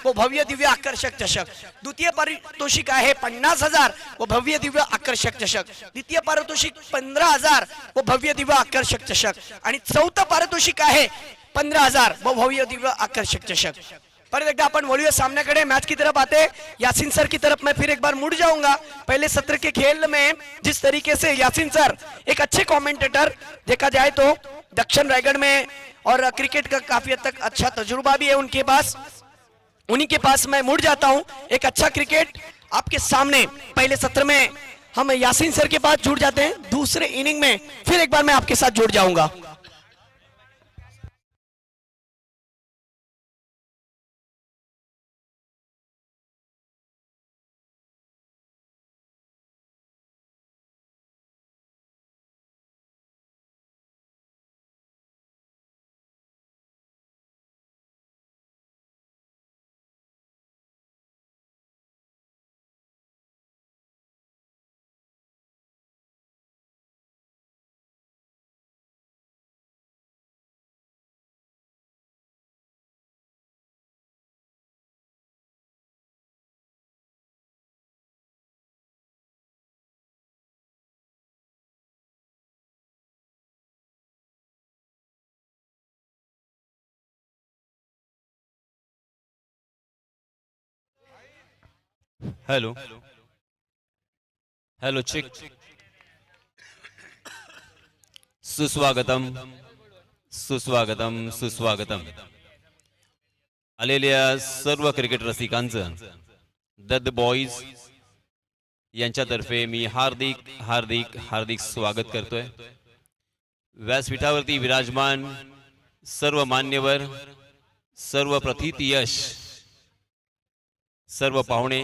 व भव्य दिव्य आकर्षक चषक। द्वितीय पारितोषिक आहे 50,000 व भव्य दिव्य आकर्षक चषक। द्वितीय पारितोषिक 15,000 व भव्य दिव्य आकर्षक चषक आणि चौथं पारितोषिक आहे 15,000 व भव्य दिव्य आकर्षक चषक। पर एक अपन बोलिए सामने मैच की तरफ आते यासीन सर की तरफ मैं फिर एक बार मुड़ जाऊंगा। पहले सत्र के खेल में जिस तरीके से यासीन सर एक अच्छे कमेंटेटर देखा जाए तो दक्षिण रायगढ़ में और क्रिकेट का काफी हद तक अच्छा तजुर्बा भी है उनके पास, उन्हीं के पास मैं मुड़ जाता हूं। एक अच्छा क्रिकेट आपके सामने पहले सत्र में हम यासीन सर के पास जुड़ जाते हैं, दूसरे इनिंग में फिर एक बार मैं आपके साथ जुड़ जाऊंगा। Hello hello check. सुस्वागतम सुस्वागतम सुस्वागतम आलेल्या सर्व क्रिकेट रसिकांचं दद बॉईज यांच्यातर्फे मी हार्दिक हार्दिक हार्दिक स्वागत करतोय। व्यासपीठावरती विराजमान सर्व मान्यवर, सर्व प्रथितयश, सर्व पाहुणे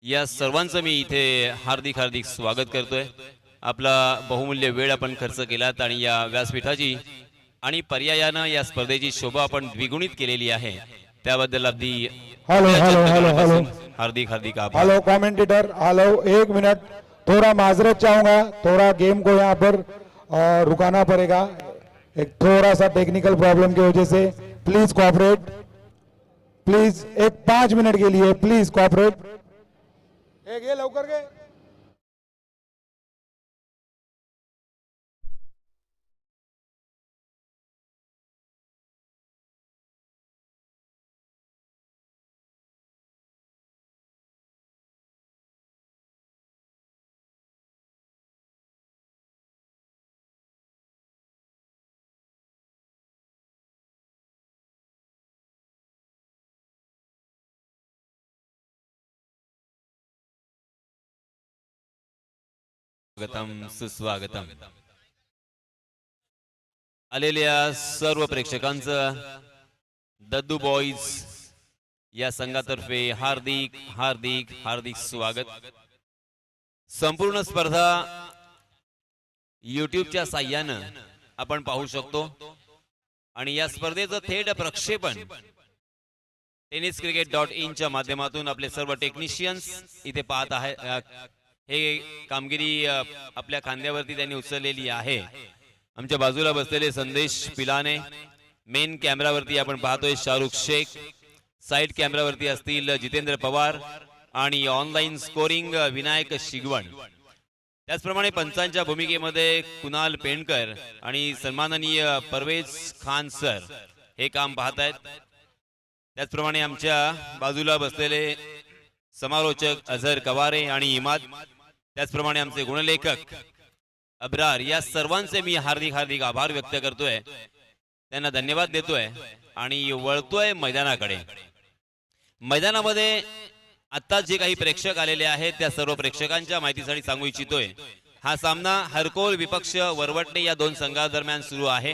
या सर्वांचं मी इथे हार्दिक हार्दिक स्वागत करतोय। आपला बहुमूल्य वेळ आपण खर्च केलात आणि या व्यासपीठाची आणि पर्यायानं या स्पर्धेची शोभा आपण द्विगुणित केलेली आहे, त्याबद्दल अगदी हेलो हेलो हेलो हेलो हार्दिक हार्दिक आभार। हेलो कमेंटेटर, हेलो एक मिनट, थोड़ा माजरत चाहूंगा, थोड़ा गेम को यहाँ पर रुकाना पड़ेगा, एक थोड़ा सा टेक्निकल प्रॉब्लम की वजह से। प्लीज कोऑपरेट, प्लीज एक 5 मिनट के लिए प्लीज कोऑपरेट। एक ये लवकर के स्वागतम सुस्वागतम आलेल्या सर्व प्रेक्षकांचं दद्दू बॉईज या संघातर्फे हार्दिक हार्दिक हार्दिक स्वागत। संपूर्ण स्पर्धा यूट्यूबच्या साहाय्यानं आपण पाहू शकतो आणि या स्पर्धेचं थेट प्रक्षेपण tenniscricket.in च्या माध्यमातून आपले सर्व टेक्निशियन्स इथे पाहत आहेत। हे कामगिरी आपल्या खांद्यावरती त्यांनी उचललेली आहे। आमच्या बाजूला बसलेले संदेश पिलाने, मेन कॅमेरावरती आपण पाहतोय शाहरुख शेख, साइड कॅमेरावरती असतील जितेंद्र पवार आणि ऑनलाइन स्कोरिंग विनायक शिगवण। त्याचप्रमाणे पंचांच्या भूमिकेमध्ये कुणाल पेंडकर आणि सन्माननीय परवेज खान सर हे काम पाहत आहेत। त्याचप्रमाणे आमच्या बाजूला बसलेले समालोचक अझर कवारे आणि इमाद, त्याचप्रमाणे आमचे गुणलेखक अब्रार, या सर्वांचे मी हार्दिक हार्दिक आभार व्यक्त करतोय, त्यांना धन्यवाद देतोय आणि वळतोय मैदानाकडे। मैदानामध्ये आता जे काही प्रेक्षक आलेले आहेत त्या सर्व प्रेक्षकांच्या माहितीसाठी सांगू इच्छितोय, हा सामना हरकोल विपक्ष वरवटणे या दोन संघादरम्यान सुरू आहे।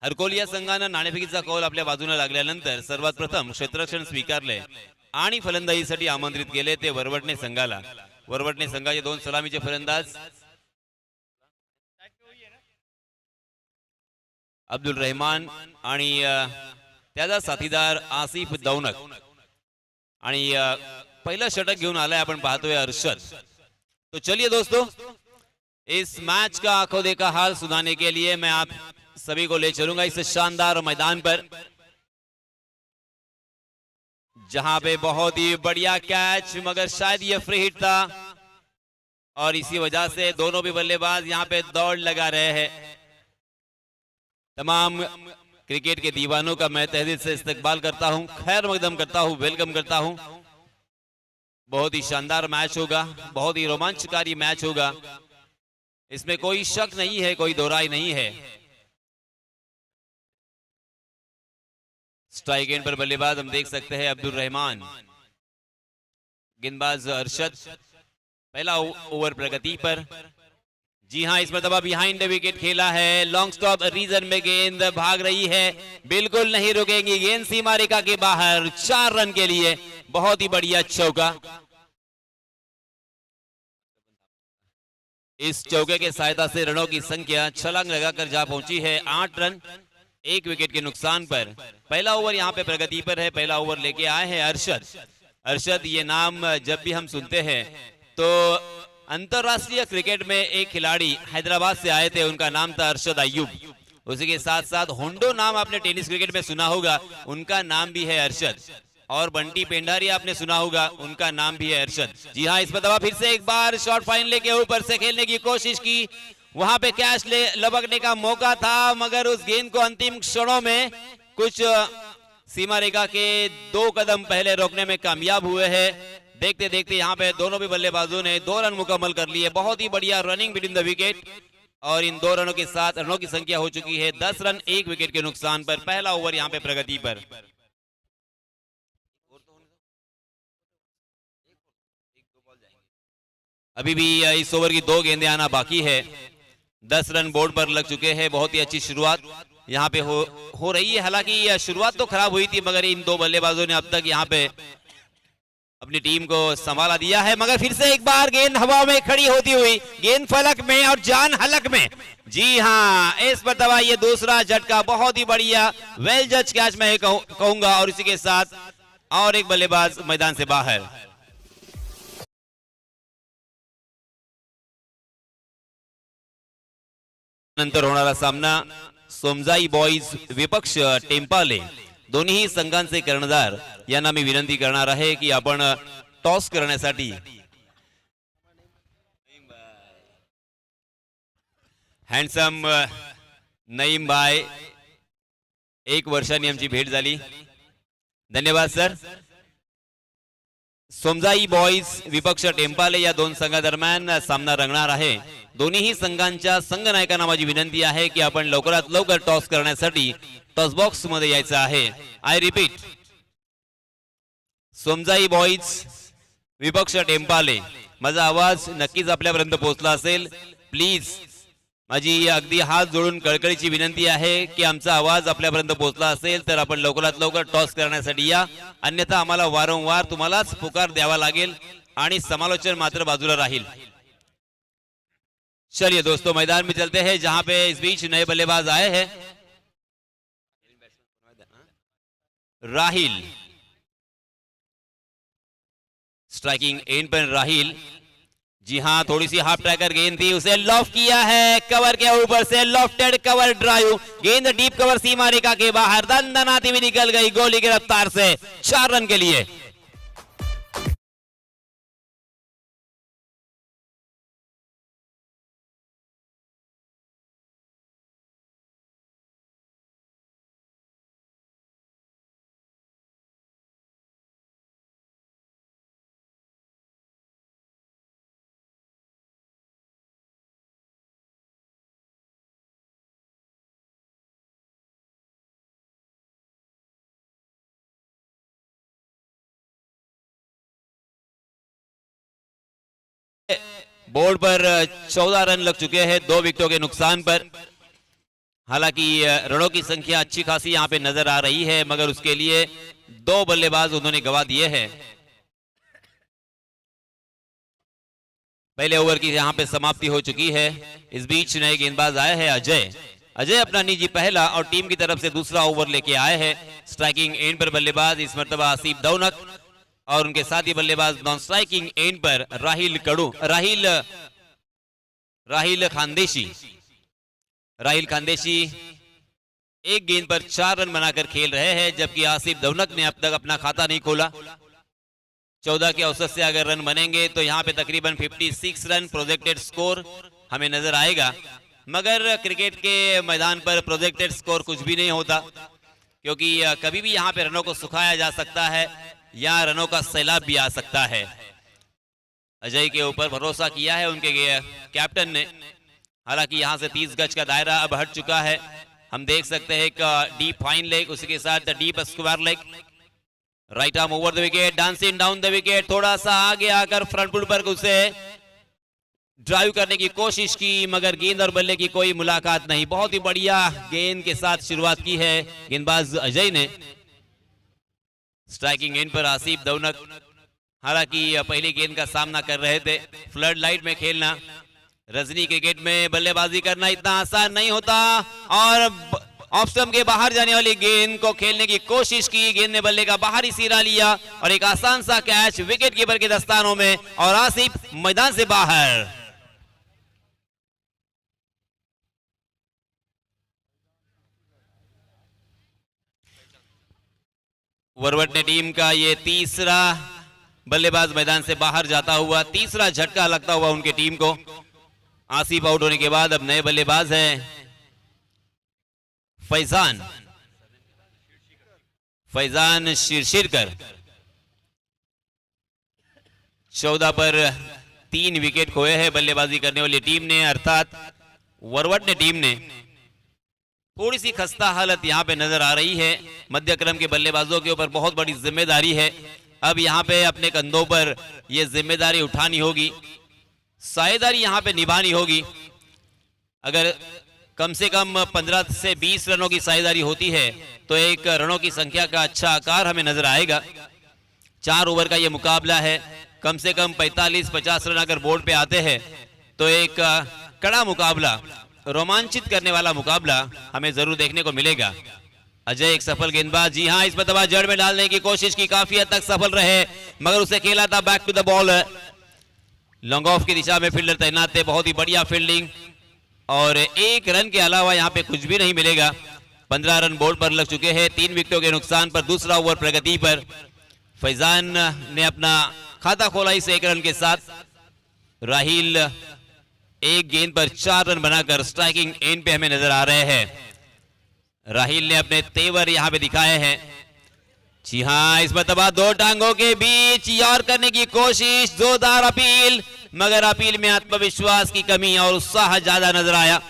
हरकोल या संघानं नाणेफेकीचा कौल आपल्या बाजूने लागल्यानंतर सर्वात प्रथम क्षेत्ररक्षण स्वीकारले आणि फलंदाजीसाठी आमंत्रित केले ते वरवटणे संघाला। वरवटणे संघाचे दोन सलामीचे फलंदाज अब्दुल रहमान आणि त्याचा साथीदार आसिफ दौनक, आणि पहिला षटक घेऊन आलाय आपण पाहतोय अरशद। तो चलिए दोस्तों, इस मैच का आंखों देखा हाल सुनाने के लिए मैं आप सभी को ले चलूंगा इस शानदार मैदान पर, जहां पे बहुत ही बढ़िया कैच, मगर शायद ये फ्री हिट था और इसी वजह से दोनों भी बल्लेबाज यहां पे दौड़ लगा रहे हैं। तमाम क्रिकेट के दीवानों का मैं तहे दिल से इस्तकबाल करता हूं, खैर मकदम करता हूं, वेलकम करता हूं। बहुत ही शानदार मैच होगा, बहुत ही रोमांचकारी मैच होगा, इसमें कोई शक नहीं है, कोई दो राय नहीं है। स्ट्राइक एंड पर बल्लेबाज हम देख सकते हैं अब्दुल रहमान, गेंदबाज अरशद। पहला ओवर प्रगति पर। जी हां, इस मरतबा बिहाइंड विकेट खेला है, लॉन्ग स्टॉप रीजन में गेंद भाग रही है, बिल्कुल नहीं रुकेंगी, गेंद सीमा रेखा के बाहर, 4 रन के लिए बहुत ही बढ़िया चौका। इस चौके के सहायता से रनों की संख्या छलांग लगाकर जा पहुंची है 8 रन 1 विकेट के नुकसान पर। पहला ओवर यहां पे प्रगति पर है, पहला ओवर लेके आए हैं अरशद। अरशद ये नाम जब भी हम सुनते हैं तो अंतरराष्ट्रीय क्रिकेट में एक खिलाड़ी हैदराबाद से आए थे, उनका नाम था अरशद अय्यूब। उसी के साथ साथ होंडो नाम आपने टेनिस क्रिकेट में सुना होगा, उनका नाम भी है अरशद। और बंटी पेंडारी आपने सुना होगा, उनका नाम भी है अरशद। जी हाँ, इस पर दबा फिर से एक बार शॉट फाइन लेके ऊपर से खेलने की कोशिश की, वहां पे कैच लपकने का मौका था, मगर उस गेंद को अंतिम क्षणों में कुछ सीमा रेखा के 2 कदम पहले रोकने में कामयाब हुए हैं। देखते देखते यहाँ पे दोनों भी बल्लेबाजों ने 2 रन मुकम्मल कर लिए। बहुत ही बढ़िया रनिंग बिटवीन द विकेट, और इन 2 रनों के साथ रनों की संख्या हो चुकी है 10 रन 1 विकेट के नुकसान पर। पहला ओवर यहाँ पे प्रगति पर। अभी भी इस ओवर की 2 गेंदें आना बाकी है। 10 रन बोर्ड पर लग चुके हैं। बहुत ही अच्छी शुरुआत यहाँ पे हो रही है। हालांकि शुरुआत तो खराब हुई थी, मगर इन 2 बल्लेबाजों ने अब तक यहाँ पे अपनी टीम को संभाला दिया है। मगर फिर से एक बार गेंद हवा में खड़ी होती हुई, गेंद फलक में और जान हलक में। जी हाँ, इस मरतबा ये दूसरा झटका बहुत ही बढ़िया वेल जज कैच मैं कहूंगा। और इसी के साथ और एक बल्लेबाज मैदान से बाहर। नंतर होणारा सामना सोमजाई बॉईज विपक्ष टेम्पाले, दोन्ही संघांचे कर्णधार यांना मी विनंती करणार आहे की आपण टॉस करण्यासाठी हँडसम नईम भाई, 1 वर्षांनी आमची भेट झाली, धन्यवाद सर। सोमजाई बॉईज विपक्ष टेम्पाले या 2 संघादरम्यान सामना रंगणार आहे। दोन्ही संघांच्या संघनायकांना माझी विनंती आहे की आपण लवकरात लवकर टॉस करण्यासाठी टॉस बॉक्स मध्ये यायचं आहे। आय रिपीट, सोमजाई बॉईज विपक्ष टेम्पाले, माझा आवाज नक्कीच आपल्यापर्यंत पोहोचला असेल। प्लीज माझी अगदी हात जोडून कळकळीची विनंती आहे की आमचा आवाज आपल्यापर्यंत पोहोचला असेल तर आपण लवकरात लवकर टॉस करण्यासाठी या, अन्यथा आम्हाला वारंवार तुम्हालाच पुकार द्यावा लागेल आणि समालोचन मात्र बाजूला राहील। चलिए दोस्तों, मैदान में चलते हैं, जहां पे इस बीच नए बल्लेबाज आए हैं। राहिल, स्ट्राइकिंग एंड पर राहिल। जी हां, थोड़ी सी हाफ ट्रैकर गेंद थी, उसे लॉफ्ट किया है, कवर के ऊपर से लॉफ्टेड कवर ड्राइव, गेंद डीप कवर सीमा रेखा के बाहर दंदनाती हुई निकल गई गोली की रफ्तार से 4 रन के लिए। बोर्ड पर 14 रन लग चुके हैं 2 विकेटों के नुकसान पर। हालांकि रनों की संख्या अच्छी खासी यहां पे नजर आ रही है, मगर उसके लिए 2 बल्लेबाज उन्होंने गवा दिए हैं। पहले ओवर की यहां पे समाप्ति हो चुकी है। इस बीच नए गेंदबाज आए हैं अजय। अजय अपना निजी पहला और टीम की तरफ से दूसरा ओवर लेके आए हैं। स्ट्राइकिंग एंड पर बल्लेबाज इस मरतबा आसिफ दौनक, और उनके साथ ही बल्लेबाज नॉन स्ट्राइकिंग एंड पर राहिल खानदेशी। एक गेंद पर 4 रन बनाकर खेल रहे हैं, जबकि आसिफ दौनक ने अब तक अपना खाता नहीं खोला। 14 के औसत से अगर रन बनेंगे तो यहाँ पे तकरीबन 56 रन प्रोजेक्टेड स्कोर हमें नजर आएगा। मगर क्रिकेट के मैदान पर प्रोजेक्टेड स्कोर कुछ भी नहीं होता, क्योंकि कभी भी यहाँ पे रनों को सुखाया जा सकता है या रनों का सैलाब भी आ सकता है। अजय के ऊपर भरोसा किया है उनके कैप्टन ने। हालांकि यहाँ से 30 गज का दायरा अब हट चुका है। हम देख सकते हैं एक डीप फाइन लेग, उसके साथ deep square leg, right arm over the wicket, dancing down the wicket, थोड़ा सा आगे आकर फ्रंट फुट पर उसे ड्राइव करने की कोशिश की, मगर गेंद और बल्ले की कोई मुलाकात नहीं। बहुत ही बढ़िया गेंद के साथ शुरुआत की है गेंदबाज अजय ने। स्ट्राइकिंग एंड पर आसिफ दौनक हालांकि पहली गेंद का सामना कर रहे थे। फ्लड लाइट में खेलना, रजनी क्रिकेट में बल्लेबाजी करना इतना आसान नहीं होता, और ऑफ स्टंप के बाहर जाने वाली गेंद को खेलने की कोशिश की, गेंद ने बल्ले का बाहरी सिरा लिया और एक आसान सा कैच विकेट कीपर के दस्तानों में, और आसिफ मैदान से बाहर। वरवट ने टीम का ये तीसरा बल्लेबाज मैदान से बाहर जाता हुआ, तीसरा झटका लगता हुआ उनकी टीम को। आसिफ आउट होने के बाद अब नए बल्लेबाज हैं फैजान शिरशिरकर। 14 पर 3 विकेट खोए हैं बल्लेबाजी करने वाली टीम ने, अर्थात वरवट ने टीम ने। थोड़ी सी खस्ता हालत यहाँ पे नजर आ रही है। मध्य क्रम के बल्लेबाजों के ऊपर बहुत बड़ी जिम्मेदारी है। अब यहाँ पे अपने कंधों पर ये जिम्मेदारी उठानी होगी, साझेदारी यहाँ पे निभानी होगी। अगर कम से कम 15 से 20 रनों की साझेदारी होती है तो एक रनों की संख्या का अच्छा आकार हमें नजर आएगा। 4 ओवर का ये मुकाबला है। कम से कम 45-50 रन अगर बोर्ड पे आते हैं तो एक कड़ा मुकाबला, रोमांचित करने वाला मुकाबला हमें जरूर देखने को मिलेगा। अजय एक सफल गेंदबाज, जी हाँ, इस पर जड़ में डालने की कोशिश की, काफी हद तक सफल रहे, मगर उसे खेला था back to the ball. Long off की दिशा में फील्डर तैनात थे, बहुत ही बढ़िया फील्डिंग, और 1 रन के अलावा यहाँ पे कुछ भी नहीं मिलेगा। 15 रन बोर्ड पर लग चुके हैं, 3 विकेटों के नुकसान पर। दूसरा ओवर प्रगति पर फैजान ने अपना खाता खोला इस 1 रन के साथ। राहिल 1 गेंद पर 4 रन बनाकर स्ट्राइकिंग एंड पे हमें नजर आ रहे हैं। राहिल ने अपने तेवर यहाँ पे दिखाए हैं। जी हाँ, इस मरतबा 2 टांगों के बीच यार करने की कोशिश, जोरदार अपील, मगर अपील में आत्मविश्वास की कमी और उत्साह ज्यादा नजर आया।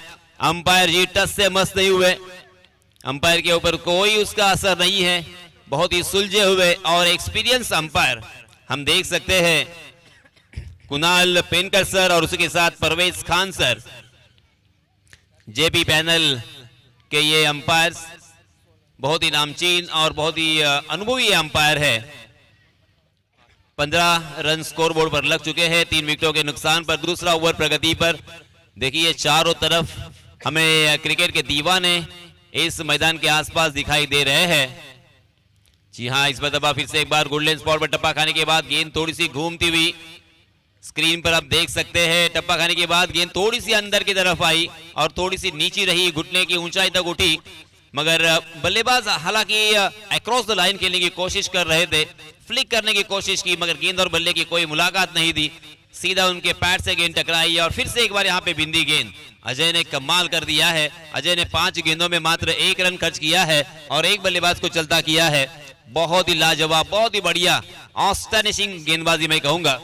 अंपायर जी टस से मस नहीं हुए, अंपायर के ऊपर कोई उसका असर नहीं है, बहुत ही सुलझे हुए और एक्सपीरियंस अंपायर हम देख सकते हैं। कुणाल पेनकर सर और उसके साथ Parvez Khan sir, JP panel के ये अंपायर बहुत ही नामचीन और बहुत ही अनुभवी अंपायर है। 15 रन स्कोर बोर्ड पर लग चुके हैं, 3 विकेटों के नुकसान पर। दूसरा ओवर प्रगति पर देखिए, चारों तरफ हमें क्रिकेट के दीवाने इस मैदान के आसपास दिखाई दे रहे हैं। जी हाँ, इस मरतबा फिर से एक बार गोल्डन स्पॉट पर टप्पा खाने के बाद गेंद थोड़ी सी घूमती हुई स्क्रीन पर आप देख सकते हैं। टप्पा खाने के बाद गेंद थोड़ी सी अंदर की तरफ आई और थोड़ी सी नीची रही, घुटने की ऊंचाई तक उठी, मगर बल्लेबाज हालांकि अक्रॉस द लाइन खेलने की कोशिश कर रहे थे, फ्लिक करने की कोशिश की, मगर गेंद और बल्ले की कोई मुलाकात नहीं थी। सीधा उनके पैड से गेंद टकराई और फिर से एक बार यहाँ पे बिंदी गेंद। अजय ने कमाल कर दिया है। अजय ने 5 गेंदों में मात्र 1 रन खर्च किया है और 1 बल्लेबाज को चलता किया है। बहुत ही लाजवाब, बहुत ही बढ़िया, ऑस्टनिशिंग गेंदबाजी मैं कहूंगा।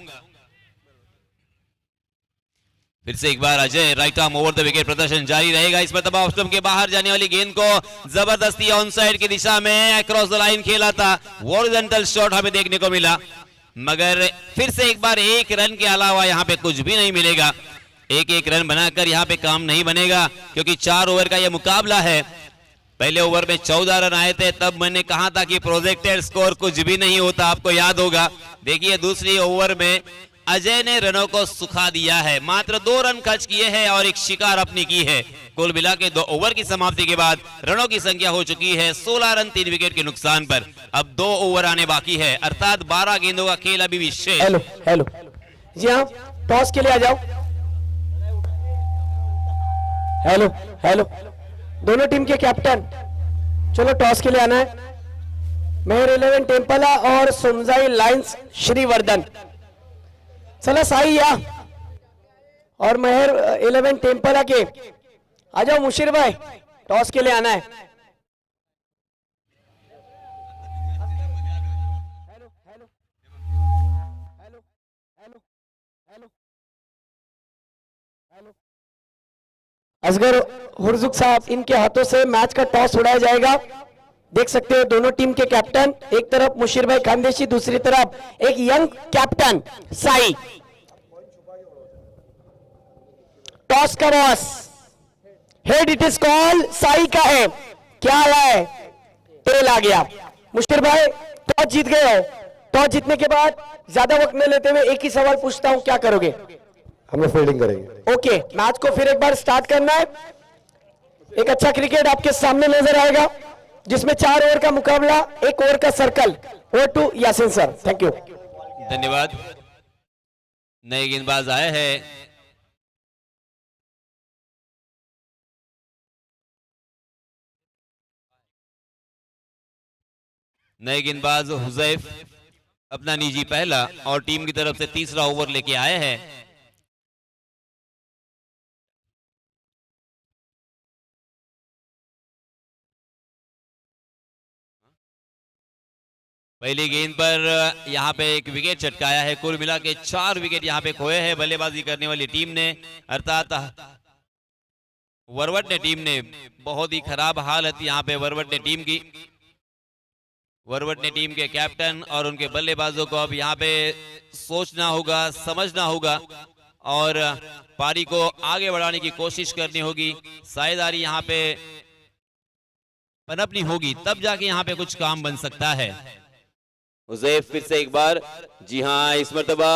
फिर से एक बार Ajay, right arm over the wicket, प्रदर्शन जारी रहेगा। इस मरतबा ऑफ स्टंप के बाहर जाने वाली गेंद को जबरदस्ती ऑन साइड की दिशा में अक्रॉस द लाइन खेला था, हॉरिजॉन्टल शॉट हमें देखने को मिला, मगर फिर से एक बार 1 रन के अलावा यहाँ पे कुछ भी नहीं मिलेगा। 1-1 रन बनाकर यहाँ पे काम नहीं बनेगा, क्योंकि 4 ओवर का यह मुकाबला है। पहले ओवर में 14 रन आए थे, तब मैंने कहा था कि प्रोजेक्टेड स्कोर कुछ भी नहीं होता, आपको याद होगा। देखिए, दूसरी ओवर में अजय ने रनों को सुखा दिया है, मात्र 2 रन खर्च किए हैं और एक शिकार अपनी की है। कुल मिला के 2 ओवर की समाप्ति के बाद रनों की संख्या हो चुकी है 16 रन 3 विकेट के नुकसान पर। अब 2 ओवर आने बाकी है, अर्थात 12 गेंदों का खेल अभी भी शेष। हेलो हेलो, जी हाँ, टॉस के लिए आ जाओ। हेलो हेलो, दोनों टीम के कैप्टन चलो टॉस के लिए आना है। मेहर 11 टेम्पला और सुनजाई लाइन्स श्रीवर्धन। चला साई या और मेहर 11 टेम्पला के आ जाओ। मुशीर भाई टॉस के लिए आना है। असगर हुर्जुक साहब, इनके हाथों से मैच का टॉस उड़ाया जाएगा। देख सकते हो दोनों टीम के कैप्टन, एक तरफ मुशीर भाई खानदेशी, दूसरी तरफ एक यंग कैप्टन साई। टॉस का boss head, it is call Sai का है। क्या आया है? टेल आ गया। मुशीर भाई टॉस जीत गए हो। टॉस जीतने के बाद ज्यादा वक्त न लेते हुए एक ही सवाल पूछता हूं, क्या करोगे? हम लोग फील्डिंग करेंगे। ओके, मैच को फिर एक बार स्टार्ट करना है। एक अच्छा क्रिकेट आपके सामने नजर आएगा जिसमें 4 ओवर का मुकाबला, 1 ओवर का circle. Over to Yasin sir. Thank you. धन्यवाद। नए गेंदबाज आए हैं। नए गेंदबाज हुजैफ अपना निजी पहला और टीम की तरफ से तीसरा ओवर लेके आए हैं। पहली गेंद पर यहां पे एक विकेट चटकाया है। कुल मिला के 4 विकेट यहां पे खोए हैं बल्लेबाजी करने वाली टीम ने, अर्थात वरवट ने टीम ने। बहुत ही खराब हालत यहां पे वरवट ने टीम की। वरवट ने टीम के कैप्टन और उनके बल्लेबाजों को अब यहां पे सोचना होगा, समझना होगा और पारी को आगे बढ़ाने की कोशिश करनी होगी। साझेदारी यहां पे पनपनी होगी, तब जाके यहां पे कुछ काम बन सकता है। हुजैफ फिर से एक बार, जी हाँ इस मर्तबा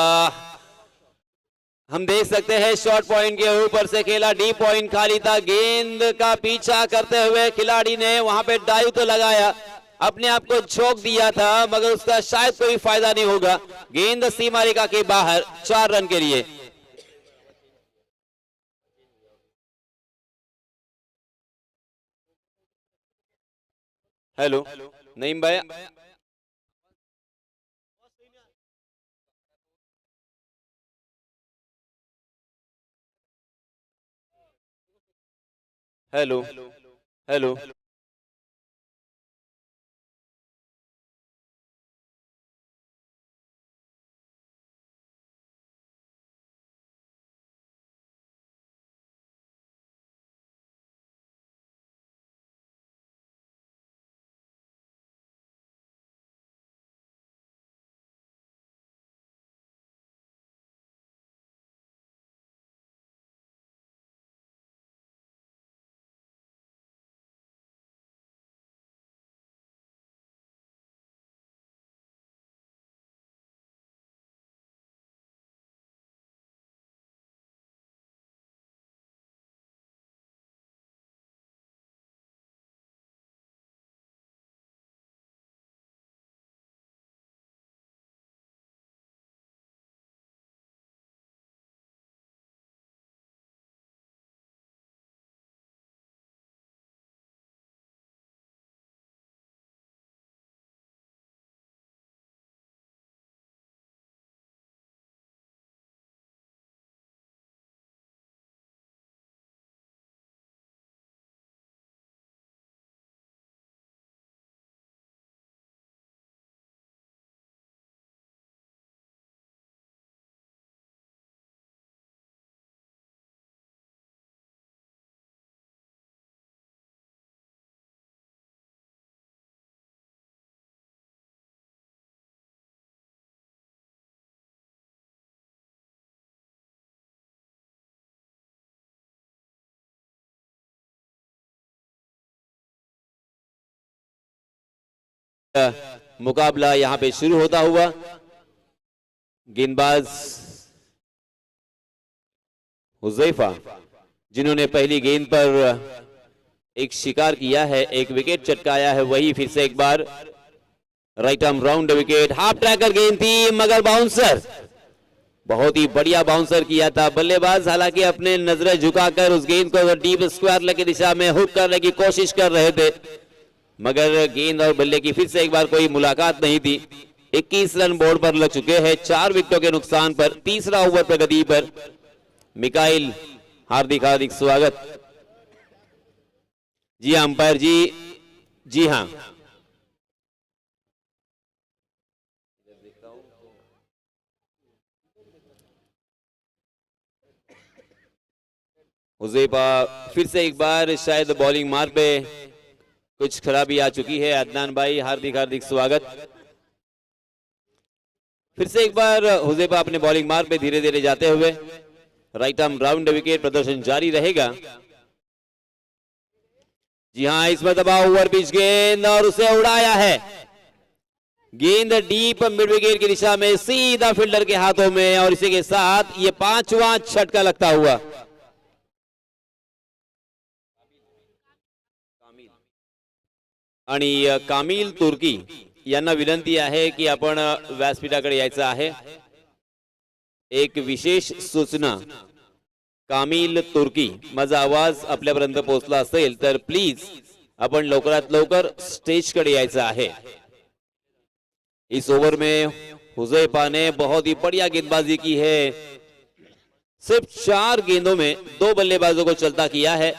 हम देख सकते हैं शॉर्ट पॉइंट के ऊपर से खेला, डीप पॉइंट खाली था। गेंद का पीछा करते हुए खिलाड़ी ने वहां पे डाइव तो लगाया, अपने आप को झोंक दिया था, मगर उसका शायद कोई फायदा नहीं होगा। गेंद सीमा रेखा के बाहर, 4 रन के लिए। हेलो नईम भाई, हेलो हेलो मुकाबला यहां पे शुरू होता हुआ। गेंदबाज हुजैफा जिन्होंने पहली गेंद पर एक शिकार किया है, एक विकेट चटकाया है, वही फिर से एक बार right arm round wicket. Half tracker गेंद थी मगर बाउंसर, बहुत ही बढ़िया बाउंसर किया था बल्लेबाज। हालांकि अपने नजरें झुकाकर उस गेंद को डीप स्क्वायर लेग की दिशा में हुक करने की कोशिश कर रहे थे, मगर गेंद और बल्ले की फिर से एक बार कोई मुलाकात नहीं थी। 21 रन बोर्ड पर लग चुके हैं 4 विकेटों के नुकसान पर। तीसरा ओवर प्रगति पर मिकाइल, हार्दिक हार्दिक स्वागत। जी हाँ अंपायर जी हाँ, हुज़ैफा फिर से एक बार शायद बॉलिंग मार पे कुछ खराबी आ चुकी है। अदनान भाई हार्दिक हार्दिक स्वागत। फिर से एक बार हुज़ैफा अपने बॉलिंग मार पे धीरे धीरे जाते हुए। राइट आर्म राउंड विकेट, प्रदर्शन जारी रहेगा। जी हाँ, इस मरतबा ओवर पिच गेंद और उसे उड़ाया है। गेंद डीप मिड विकेट की दिशा में सीधा फील्डर के हाथों में और इसी के साथ ये 5वां छक्का लगता हुआ। आणि कामिल तुर्की यांना विनंती आहे की आपण व्यासपीठाकडे यायचं आहे। एक विशेष सूचना, कामिल तुर्की, माझा आवाज आपल्यापर्यंत पोहोचला असेल तर प्लीज आपण लवकरात लवकर स्टेजकडे यायचं आहे। इस ओवर में हुज़ैफा ने बहुत ही बढ़िया गेंदबाजी की है। सिर्फ 4 गेंदों में 2 बल्लेबाजों को चलता किया है।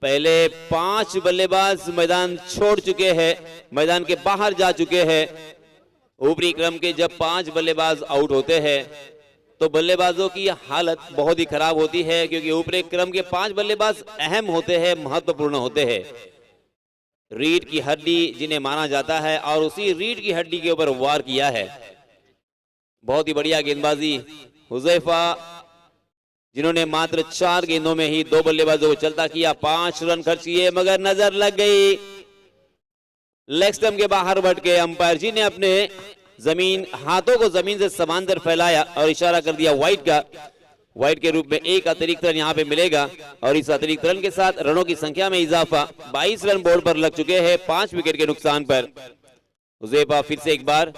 पहले 5 बल्लेबाज मैदान छोड़ चुके हैं, मैदान के बाहर जा चुके हैं। ऊपरी क्रम के जब 5 बल्लेबाज आउट होते हैं तो बल्लेबाजों की हालत बहुत ही खराब होती है, क्योंकि ऊपरी क्रम के 5 बल्लेबाज अहम होते हैं, महत्वपूर्ण होते हैं। रीढ़ की हड्डी जिन्हें माना जाता है और उसी रीढ़ की हड्डी के ऊपर वार किया है। बहुत ही बढ़िया गेंदबाजी हुज़ैफा, जिन्होंने मात्र 4 गेंदों में ही 2 बल्लेबाजों को चलता किया। 5 रन खर्च किए मगर नजर लग गई, लेग स्टंप के बाहर भटके। अंपायर जी ने अपने हाथों को जमीन से समांतर फैलाया और इशारा कर दिया वाइड का। वाइड के रूप में एक अतिरिक्त रन यहाँ पे मिलेगा और इस अतिरिक्त रन के साथ रनों की संख्या में इजाफा। 22 रन बोर्ड पर लग चुके हैं 5 विकेट के नुकसान पर। हुज़ैफा फिर से एक बार,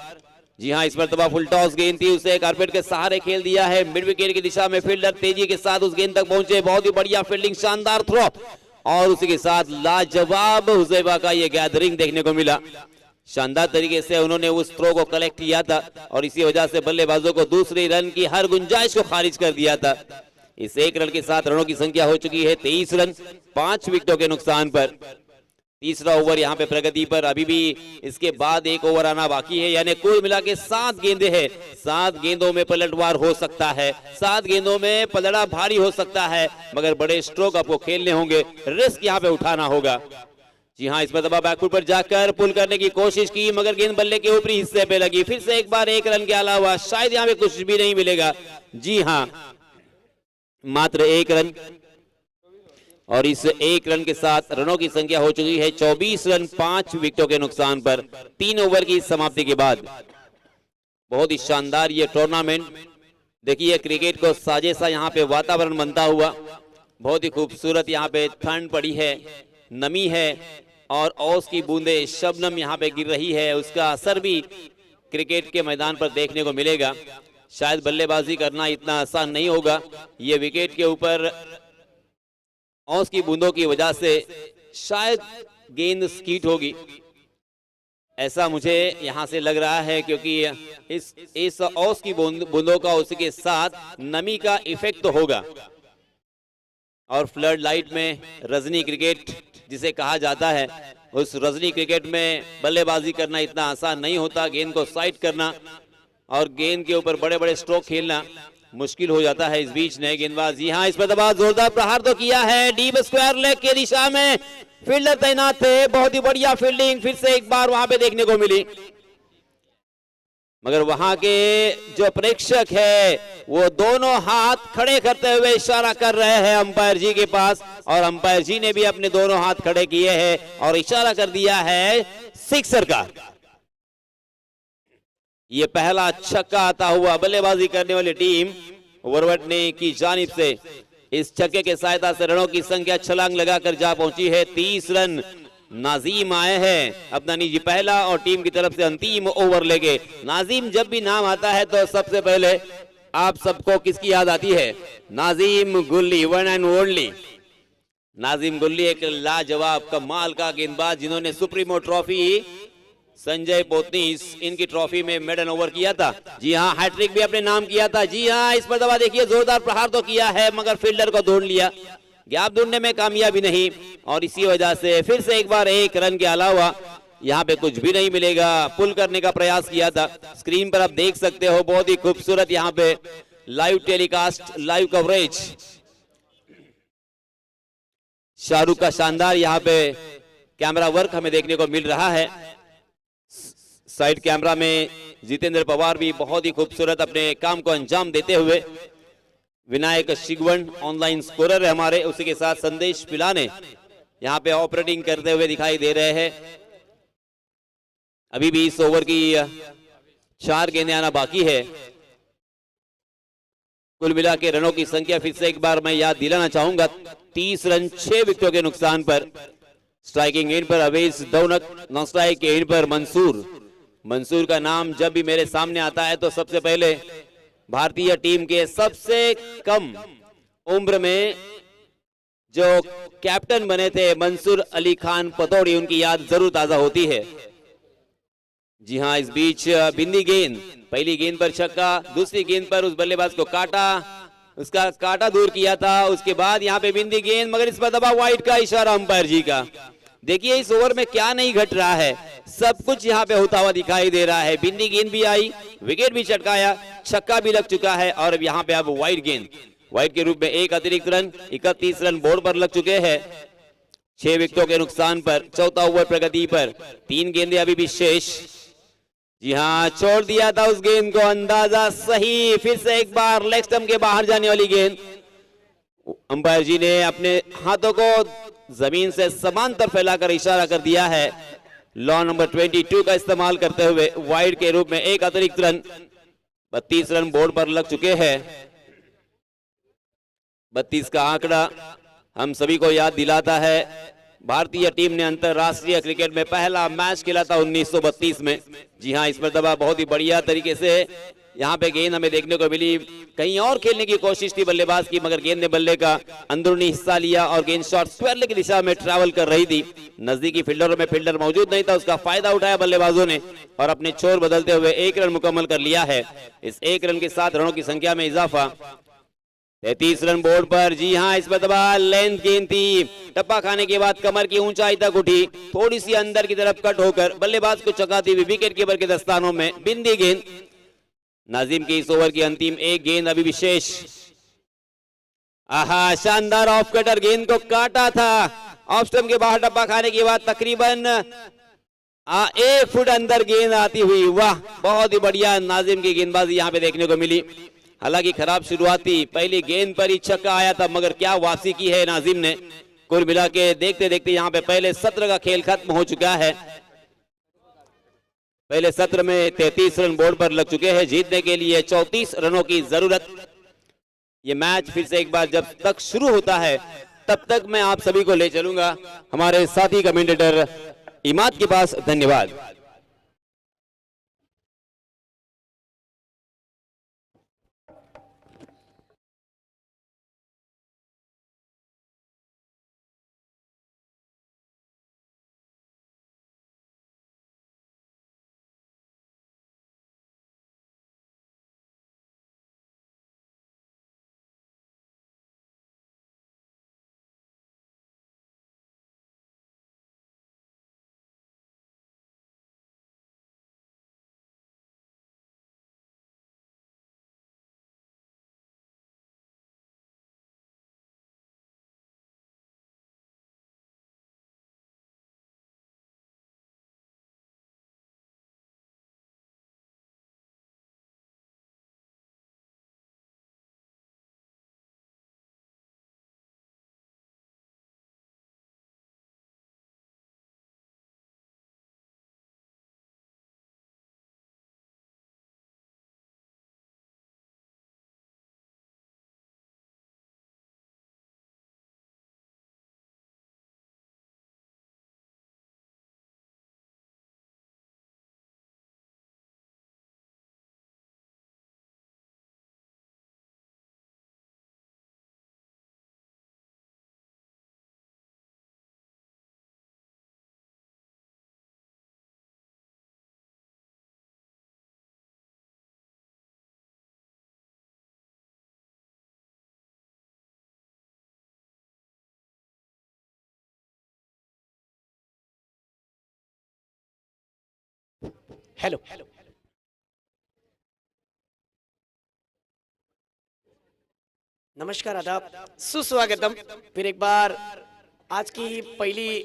जी हाँ, इस मरतबा फुल टॉस गेंद थी, उसे कारपेट के सहारे खेल दिया है। मिड विकेट की दिशा में फील्डर तेजी के साथ उस गेंद तक पहुंचे। बहुत ही बढ़िया फील्डिंग, शानदार थ्रो और उसी के साथ लाजवाब हुज़ैफा का ये गैदरिंग देखने को मिला। शानदार तरीके से उन्होंने उस थ्रो को कलेक्ट किया था और इसी वजह से बल्लेबाजों को दूसरे रन की हर गुंजाइश को खारिज कर दिया था। इस 1 रन के साथ रनों की संख्या हो चुकी है 23 रन 5 विकेटों के नुकसान पर। तीसरा ओवर यहाँ पे प्रगति पर, अभी भी इसके बाद 1 ओवर आना बाकी है, यानी कुल मिला के 7 गेंदें हैं। 7 गेंदों में पलटवार हो सकता है, 7 गेंदों में पलड़ा भारी हो सकता है, मगर बड़े स्ट्रोक आपको खेलने होंगे, रिस्क यहाँ पे उठाना होगा। जी हाँ, इस मरतबा बैकफुट पर जाकर पुल करने की कोशिश की मगर गेंद बल्ले के ऊपरी हिस्से पे लगी। फिर से एक बार 1 रन के अलावा शायद यहाँ पे कुछ भी नहीं मिलेगा। जी हाँ, मात्र 1 रन और इस 1 रन के साथ रनों की संख्या हो चुकी है 24 रन 5 विकेटों के नुकसान पर 3 ओवर की समाप्ति के बाद। बहुत ही शानदार ये टूर्नामेंट देखिए, क्रिकेट को साजे सा यहाँ पे वातावरण बनता हुआ। बहुत ही खूबसूरत यहाँ पे ठंड पड़ी है, नमी है और ओस की बूंदे शबनम यहाँ पे गिर रही है, उसका असर भी क्रिकेट के मैदान पर देखने को मिलेगा। शायद बल्लेबाजी करना इतना आसान नहीं होगा। ये विकेट के ऊपर ओस की बूंदों की वजह से शायद गेंद स्कीट होगी, ऐसा मुझे यहां से लग रहा है, क्योंकि इस ओस की बूंदों का उसके साथ नमी का इफेक्ट तो होगा। और फ्लड लाइट में रजनी क्रिकेट जिसे कहा जाता है, उस रजनी क्रिकेट में बल्लेबाजी करना इतना आसान नहीं होता। गेंद को साइड करना और गेंद के ऊपर बड़े बड़े स्ट्रोक खेलना मुश्किल हो जाता है। इस बीच नए गेंदबाज, यहाँ इस पर दबा जोरदार प्रहार तो किया है, डीप स्क्वायर लेग के दिशा में फील्डर तैनात थे। बहुत ही बढ़िया फील्डिंग फिर से एक बार वहां पे देखने को मिली, मगर वहां के जो प्रेक्षक है वो दोनों हाथ खड़े करते हुए इशारा कर रहे हैं अंपायर जी के पास, और अंपायर जी ने भी अपने दोनों हाथ खड़े किए हैं और इशारा कर दिया है सिक्सर का। ये पहला छक्का आता हुआ बल्लेबाजी करने वाली टीम वरवटने की जानिब से। इस छक्के के सहायता से रनों की संख्या छलांग लगाकर जा पहुंची है 30 रन। नाजीम आए हैं अपना निजी पहला और टीम की तरफ से अंतिम ओवर लेके। नाजीम जब भी नाम आता है तो सबसे पहले आप सबको किसकी याद आती है? नाजीम गुल्ली, वन एंड ओनली, नाजिम गुल्ली एक लाजवाब कमाल का गेंदबाज जिन्होंने सुप्रीमो ट्रॉफी संजय पोतनीस इनकी ट्रॉफी में मेडल ओवर किया था। जी हाँ, हैट्रिक भी अपने नाम किया था। जी हाँ, इस पर दबा देखिए, जोरदार प्रहार तो किया है मगर फील्डर को ढूंढ लिया, गैप ढूंढने में कामयाबी नहीं, और इसी वजह से फिर से एक बार एक रन के अलावा यहाँ पे कुछ भी नहीं मिलेगा। पुल करने का प्रयास किया था, स्क्रीन पर आप देख सकते हो, बहुत ही खूबसूरत यहाँ पे live telecast, live coverage, Shahrukh का शानदार यहाँ पे कैमरा वर्क हमें देखने को मिल रहा है। साइड कैमरा में जितेंद्र पवार भी बहुत ही खूबसूरत अपने काम को अंजाम देते हुए, विनायक शिगवन ऑनलाइन स्कोरर है हमारे, उसी के साथ संदेश पिलाने यहाँ पे ऑपरेटिंग करते हुए दिखाई दे रहे हैं। अभी भी इस ओवर की 4 गेंदें आना बाकी है। कुल मिला के रनों की संख्या फिर से एक बार मैं याद दिलाना चाहूंगा, 30 रन 6 विकेटों के नुकसान पर। स्ट्राइकिंग एंड पर अवेश दौनक, नॉन स्ट्राइक के एंड पर मंसूर। मंसूर का नाम जब भी मेरे सामने आता है तो सबसे पहले भारतीय टीम के सबसे कम उम्र में जो कैप्टन बने थे मंसूर अली खान पतौड़ी, उनकी याद जरूर ताजा होती है। जी हाँ, इस बीच बिंदी गेंद, पहली गेंद पर छक्का, दूसरी गेंद पर उस बल्लेबाज को काटा, उसका काटा दूर किया था, उसके बाद यहाँ पे बिंदी गेंद, मगर इस पर दबा वाइड का इशारा अंपायर जी का। देखिए इस ओवर में क्या नहीं घट रहा है, सब कुछ यहाँ पे होता हुआ दिखाई दे रहा है। बिंदी गेंद भी आई, विकेट भी चटकाया, छक्का भी लग चुका है, और अब यहाँ पे अब वाइड गेंद, वाइड के रूप में एक अतिरिक्त रन, 31 रन बोर्ड पर लग चुके हैं 6 विकेटों के नुकसान पर। चौथा ओवर प्रगति पर, 3 गेंदें अभी भी शेष। जी हाँ, छोड़ दिया था उस गेंद को, अंदाजा सही, फिर से एक बार लेग स्टंप के बाहर जाने वाली गेंद। अंपायर जी ने अपने हाथों को जमीन से समांतर फैलाकर इशारा कर दिया है, लॉ नंबर 22 का इस्तेमाल करते हुए वाइड के रूप में एक अतिरिक्त रन, 32 रन बोर्ड पर लग चुके हैं। 32 का आंकड़ा हम सभी को याद दिलाता है, भारतीय टीम ने अंतरराष्ट्रीय क्रिकेट में पहला मैच खेला था 1932 में। जी हाँ, इस पर दबा बहुत ही बढ़िया तरीके से यहाँ पे गेंद हमें देखने को मिली, कहीं और खेलने की कोशिश थी बल्लेबाज की, मगर गेंद ने बल्ले का अंदरूनी हिस्सा लिया और गेंद शॉट स्क्वायर की दिशा में ट्रैवल कर रही थी। नजदीकी फील्डरों में फील्डर मौजूद नहीं था, उसका फायदा उठाया बल्लेबाजों ने और अपने छोर बदलते हुए 1 रन मुकम्मल कर लिया है। इस 1 रन के साथ रनों की संख्या में इजाफा, 33 रन बोर्ड पर। जी हाँ, इस पर दबा लेंथ गेंद थी, टप्पा खाने के बाद कमर की ऊंचाई तक उठी, थोड़ी सी अंदर की तरफ कट होकर बल्लेबाज को चकाती हुई विकेट कीपर के दस्तानों में बिंदी गेंद। नाजिम की इस ओवर की अंतिम एक गेंद अभी विशेष। आहा, शानदार ऑफ कटर, गेंद को काटा था, ऑफ स्टंप के बाहर टप्पा खाने के बाद तकरीबन 1 फुट अंदर गेंद आती हुई। वाह, बहुत ही बढ़िया नाजिम की गेंदबाजी यहाँ पे देखने को मिली। हालांकि खराब शुरुआती पहली गेंद पर ही छक्का आया था, मगर क्या वापसी की है नाजिम ने। कुल मिला के देखते देखते यहाँ पे पहले सत्र का खेल खत्म हो चुका है। पहले सत्र में 33 रन बोर्ड पर लग चुके हैं, जीतने के लिए 34 रनों की जरूरत। ये मैच फिर से एक बार जब तक शुरू होता है तब तक मैं आप सभी को ले चलूंगा हमारे साथी कमेंटेटर इमाद के पास। धन्यवाद। हेलो, नमस्कार, आदाब, सुस्वागतम फिर एक बार आज की पहली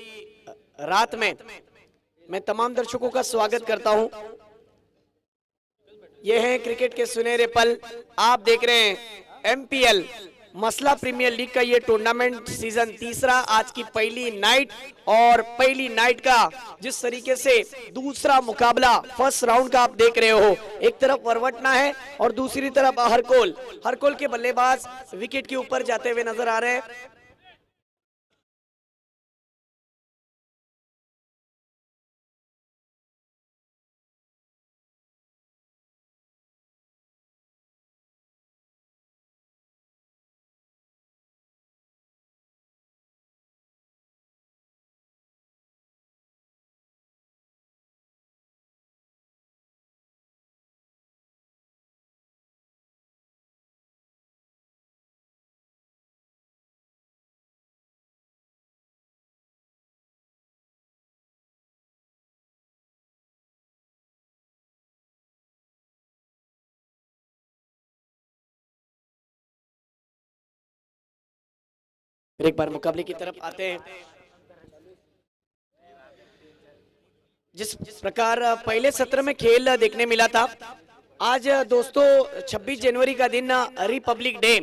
रात में मैं तमाम दर्शकों का स्वागत करता हूं। यह है क्रिकेट के सुनहरे पल। आप देख रहे हैं एमपीएल मसला प्रीमियर लीग का ये टूर्नामेंट सीजन तीसरा, आज की पहली नाइट, और पहली नाइट का जिस तरीके से दूसरा मुकाबला फर्स्ट राउंड का आप देख रहे हो, एक तरफ वरवटना है और दूसरी तरफ हरकोल के बल्लेबाज विकेट के ऊपर जाते हुए नजर आ रहे हैं। फिर एक बार मुकाबले की तरफ आते हैं। जिस प्रकार पहले सत्र में खेल देखने मिला था, आज दोस्तों 26 जनवरी का दिन रिपब्लिक डे,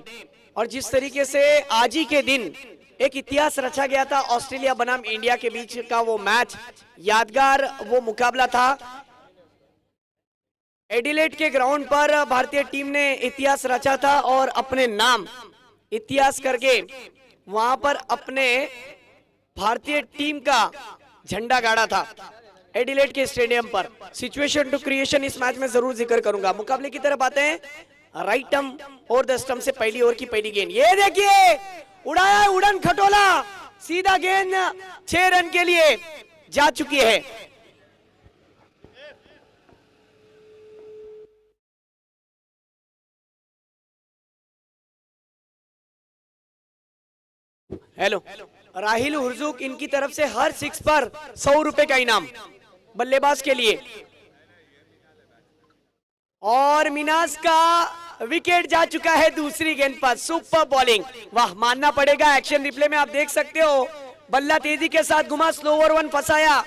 और जिस तरीके से आज ही के दिन एक इतिहास रचा गया था ऑस्ट्रेलिया बनाम इंडिया के बीच का वो मैच, यादगार वो मुकाबला था। एडिलेड के ग्राउंड पर भारतीय टीम ने इतिहास रचा था और अपने नाम इतिहास करके वहां पर अपने भारतीय टीम का झंडा गाड़ा था एडिलेड के स्टेडियम पर। सिचुएशन टू क्रिएशन इस मैच में जरूर जिक्र करूंगा। मुकाबले की तरफ आते हैं। राइट टर्म और द स्टंप से पहली ओवर की पहली गेंद, ये देखिए उड़ाया उड़न खटोला, सीधा गेंद 6 रन के लिए जा चुकी है। हेलो, राहिल हुर्जुक, इनकी तरफ से हर 6 पर 100 रुपए का इनाम बल्लेबाज के लिए। और मिनास का विकेट जा चुका है दूसरी गेंद पर। सुपर बॉलिंग, वाह, मानना पड़ेगा। एक्शन रिप्ले में आप देख सकते हो, बल्ला तेजी के साथ घुमा, स्लो ओवर 1 फंसाया,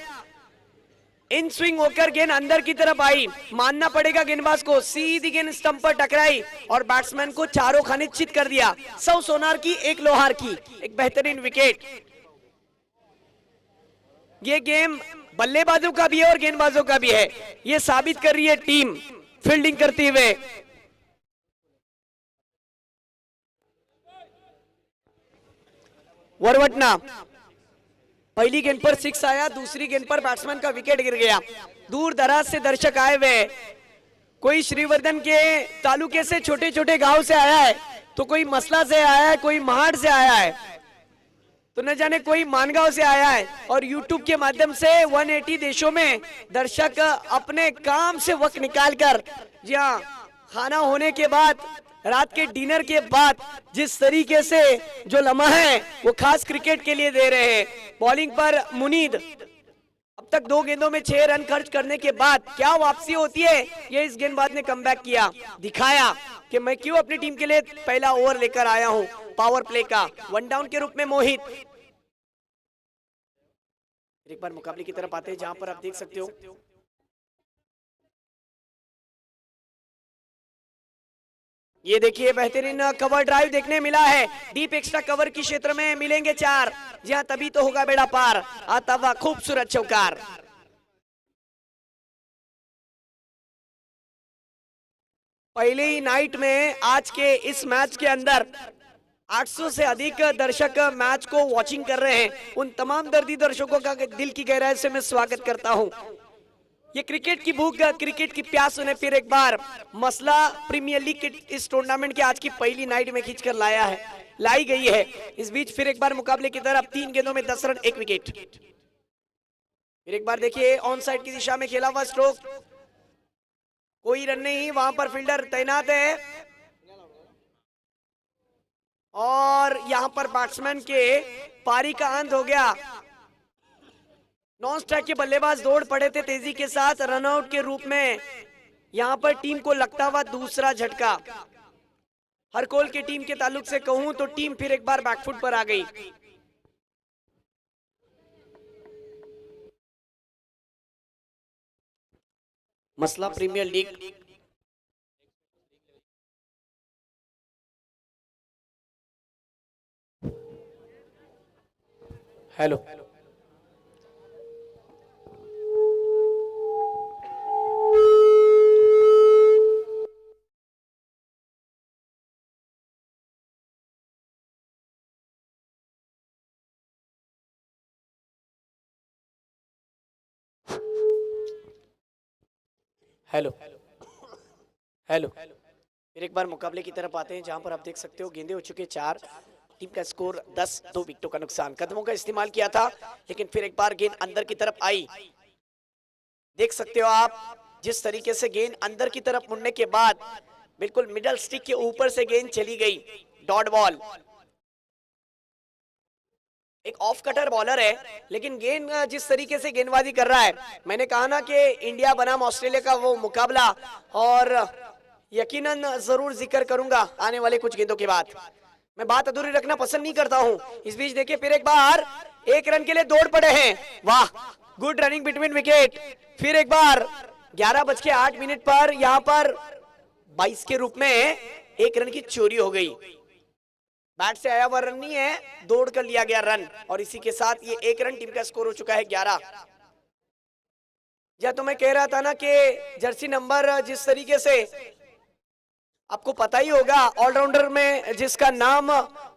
इन स्विंग होकर गेंद अंदर की तरफ आई। मानना पड़ेगा गेंदबाज को, सीधी गेंद स्टंप पर टकराई और बैट्समैन को चारों खाने चित कर दिया। 100 सोनार की, 1 लोहार की, एक बेहतरीन विकेट। ये गेम बल्लेबाजों का भी है और गेंदबाजों का भी है। ये साबित कर रही है टीम फील्डिंग करते हुए। वरवटना, पहली गेंद पर 6 आया, दूसरी गेंद पर बैट्समैन का विकेट गिर गया। दूर दराज से दर्शक आए हुए, कोई श्रीवर्धन के तालुके से छोटे छोटे गांव से आया है, तो कोई मसला से आया है, कोई महाड़ से आया है, तो न जाने कोई मानगांव से आया है। और YouTube के माध्यम से 180 देशों में दर्शक अपने काम से वक्त निकालकर, जी हाँ, खाना होने के बाद, रात के डिनर के बाद जिस तरीके से जो लम्हा है वो खास क्रिकेट के लिए दे रहे हैं। बॉलिंग पर मुनीद, अब तक 2 गेंदों में 6 रन खर्च करने के बाद क्या वापसी होती है, ये इस गेंदबाज ने कमबैक किया, दिखाया कि मैं क्यों अपनी टीम के लिए पहला ओवर लेकर आया हूं पावर प्ले का। 1 डाउन के रूप में मोहित। एक बार मुकाबले की तरफ आते हैं, जहां पर आप देख सकते हो ये देखिए बेहतरीन कवर ड्राइव देखने मिला है। डीप एक्स्ट्रा कवर की क्षेत्र में मिलेंगे 4, जी हाँ, तभी तो होगा बेड़ा पार। आता हुआ खूबसूरत चौकार। पहले ही नाइट में आज के इस मैच के अंदर 800 से अधिक दर्शक मैच को वॉचिंग कर रहे हैं। उन तमाम दर्दी दर्शकों का दिल की गहराई से मैं स्वागत करता हूं। ये क्रिकेट की भूख, क्रिकेट की प्यास उन्हें फिर एक बार मसला प्रीमियर लीग के इस टूर्नामेंट की आज की पहली नाइट में खींचकर लाई गई है। इस बीच फिर एक बार मुकाबले की तरफ 3 गेंदों में 10 रन 1 विकेट। फिर एक बार देखिए ऑन साइड की दिशा में खेला हुआ स्ट्रोक, कोई रन नहीं, वहां पर फील्डर तैनात है और यहां पर बैट्समैन के पारी का अंत हो गया। नॉन स्ट्राइक के बल्लेबाज दौड़ पड़े थे तेजी के साथ रनआउट के रूप में। यहां पर टीम को लगता हुआ दूसरा झटका। हरकोल की टीम के ताल्लुक से कहूं तो टीम फिर एक बार बैकफुट पर आ गई। मसला premier league hello hello hello फिर एक बार मुकाबले की तरफ आते हैं जहां पर आप देख सकते हो गेंदे हो चुके 4, टीम का स्कोर 10, 2 विकेटों का नुकसान। कदमों का इस्तेमाल किया था लेकिन फिर एक बार गेंद अंदर की तरफ आई। देख सकते हो आप जिस तरीके से गेंद अंदर की तरफ मुड़ने के बाद बिल्कुल मिडल स्टिक के ऊपर से गेंद चली गई। Dot ball. एक ऑफ कटर बॉलर है लेकिन गेंद जिस तरीके से गेंदबाजी कर रहा है, मैंने कहा ना कि इंडिया बनाम ऑस्ट्रेलिया का वो मुकाबला, और यकीनन जरूर जिक्र करूंगा आने वाले कुछ गेंदों के बाद। मैं बात अधूरी रखना पसंद नहीं करता हूं। इस बीच देखिए फिर एक बार 1 रन के लिए दौड़ पड़े हैं। वाह, गुड रनिंग बिटवीन विकेट। फिर एक बार 11:08 पर यहां पर 22 के रूप में 1 रन की चोरी हो गई। बैट से आया हुआ रन नहीं है, दौड़ कर लिया गया रन, और इसी के साथ ये 1 रन, टीम का स्कोर हो चुका है 11। या तो मैं कह रहा था ना कि जर्सी नंबर जिस तरीके से आपको पता ही होगा, ऑलराउंडर में जिसका नाम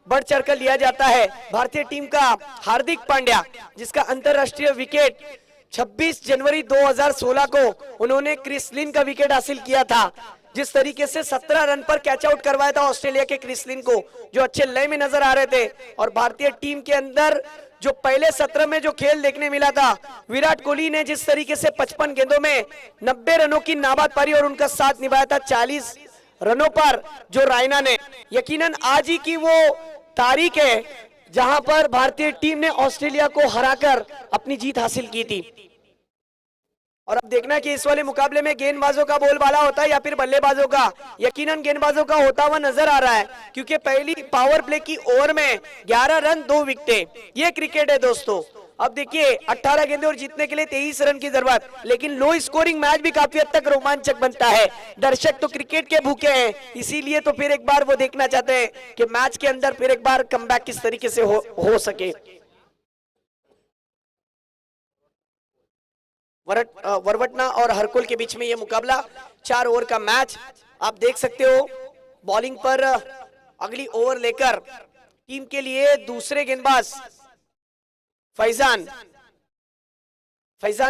बढ़ चढ़कर लिया जाता है, भारतीय टीम का हार्दिक पांड्या, जिसका अंतरराष्ट्रीय विकेट 26 जनवरी 2016 को उन्होंने क्रिस लिन का विकेट हासिल किया था। जिस तरीके से 17 रन पर कैच आउट करवाया था ऑस्ट्रेलिया के क्रिस लिन को, जो अच्छे लय में नजर आ रहे थे। और भारतीय टीम के अंदर जो पहले 17 में जो खेल देखने मिला था, विराट कोहली ने जिस तरीके से 55 गेंदों में 90 रनों की नाबाद पारी और उनका साथ निभाया था 40 रनों पर जो रायना ने। यकीनन आज ही की वो तारीख है जहां पर भारतीय टीम ने ऑस्ट्रेलिया को हराकर अपनी जीत हासिल की थी। और अब देखना कि इस वाले मुकाबले में गेंदबाजों का बोलबाला होता है या फिर बल्लेबाजों का। यकीनन गेंदबाजों का होता हुआ नजर आ रहा है, क्योंकि पहली पावर प्ले की ओवर में 11 रन 2 विकेटें। ये क्रिकेट है दोस्तों। अब देखिए 18 गेंदे और जीतने के लिए 23 रन की जरूरत, लेकिन लो स्कोरिंग मैच भी काफी हद तक रोमांचक बनता है। दर्शक तो क्रिकेट के भूखे हैं, इसीलिए तो फिर एक बार वो देखना चाहते हैं कि मैच के अंदर फिर एक बार कमबैक किस तरीके से हो सके। वरवटना और हरकोल के बीच में यह मुकाबला 4 ओवर का मैच। आप देख सकते हो बॉलिंग पर अगली ओवर लेकर टीम के लिए दूसरे गेंदबाज फैजान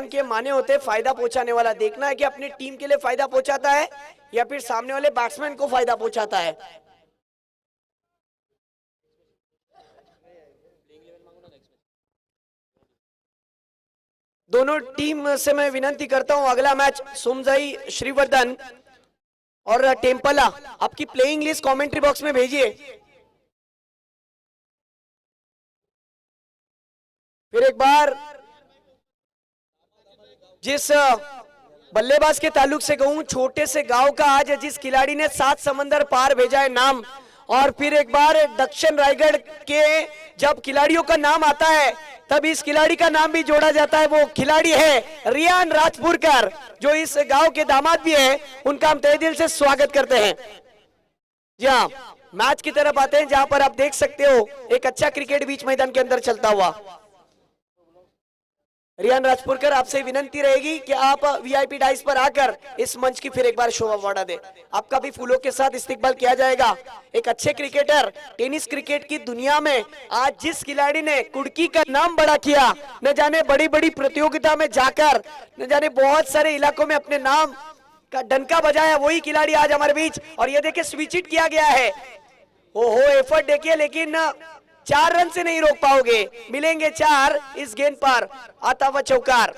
के माने होते फायदा पहुंचाने वाला। देखना है कि अपनी टीम के लिए फायदा पहुंचाता है या फिर सामने वाले बैट्समैन को फायदा पहुंचाता है। दोनों टीम से मैं विनती करता हूं, अगला मैच सोमजाई श्रीवर्धन और टेम्पला, आपकी प्लेइंग लिस्ट कमेंट्री बॉक्स में भेजिए। फिर एक बार जिस बल्लेबाज के ताल्लुक से कहूं, छोटे से गांव का आज जिस खिलाड़ी ने 7 समंदर पार भेजा है नाम, और फिर एक बार दक्षिण रायगढ़ के जब खिलाड़ियों का नाम आता है तब इस खिलाड़ी का नाम भी जोड़ा जाता है। वो खिलाड़ी है रियान राजपुरकर, जो इस गांव के दामाद भी हैं। उनका हम तहे दिल से स्वागत करते हैं। जी हाँ, मैच की तरफ आते हैं जहां पर आप देख सकते हो एक अच्छा क्रिकेट बीच मैदान के अंदर चलता हुआ। रियान राजपुरकर, आपसे विनती रहेगी कि आप वीआईपी डाइस पर आकर इस मंच की फिर एक बार शोभा बढ़ा दे। आपका भी फूलों के साथ इस्तेकबाल किया जाएगा। एक अच्छे क्रिकेटर, टेनिस क्रिकेट की दुनिया में आज जिस खिलाड़ी ने कुड़की का नाम बड़ा किया, न जाने बड़ी बड़ी प्रतियोगिता में जाकर न जाने बहुत सारे इलाकों में अपने नाम का डंका बजाया, वही खिलाड़ी आज हमारे बीच। और ये देखिए स्विच हिट किया गया है। ओहो, एफर्ट देखिए, लेकिन 4 रन से नहीं रोक पाओगे। मिलेंगे 4 इस गेंद पर। आता हुआ चौकार,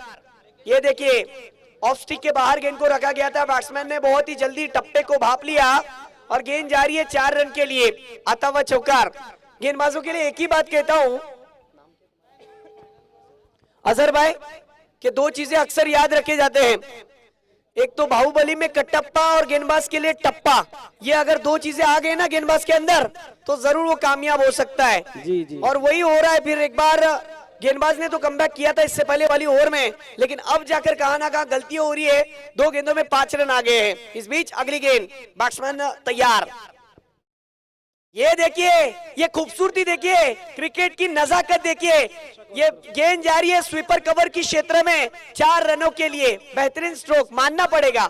ये देखिए ऑफ स्टिक के बाहर गेंद को रखा गया था। बैट्समैन ने बहुत ही जल्दी टप्पे को भाप लिया और गेंद जा रही है 4 रन के लिए। आता हुआ चौकार। गेंदबाजों के लिए एक ही बात कहता हूं, अजहर भाई, कि दो चीजें अक्सर याद रखे जाते हैं, एक तो बाहुबली में कटप्पा और गेंदबाज के लिए टप्पा। ये अगर दो चीजें आ गए ना गेंदबाज के अंदर तो जरूर वो कामयाब हो सकता है। जी जी। और वही हो रहा है। फिर एक बार गेंदबाज ने तो कमबैक किया था इससे पहले वाली ओवर में, लेकिन अब जाकर कहां ना कहां गलती हो रही है। 2 गेंदों में 5 रन आ गए हैं। इस बीच अगली गेंद, बैट्समैन तैयार। ये देखिए, ये खूबसूरती देखिए, क्रिकेट की नजाकत देखिए। ये गेंद जा रही है स्वीपर कवर की क्षेत्र में 4 रनों के लिए। बेहतरीन स्ट्रोक मानना पड़ेगा।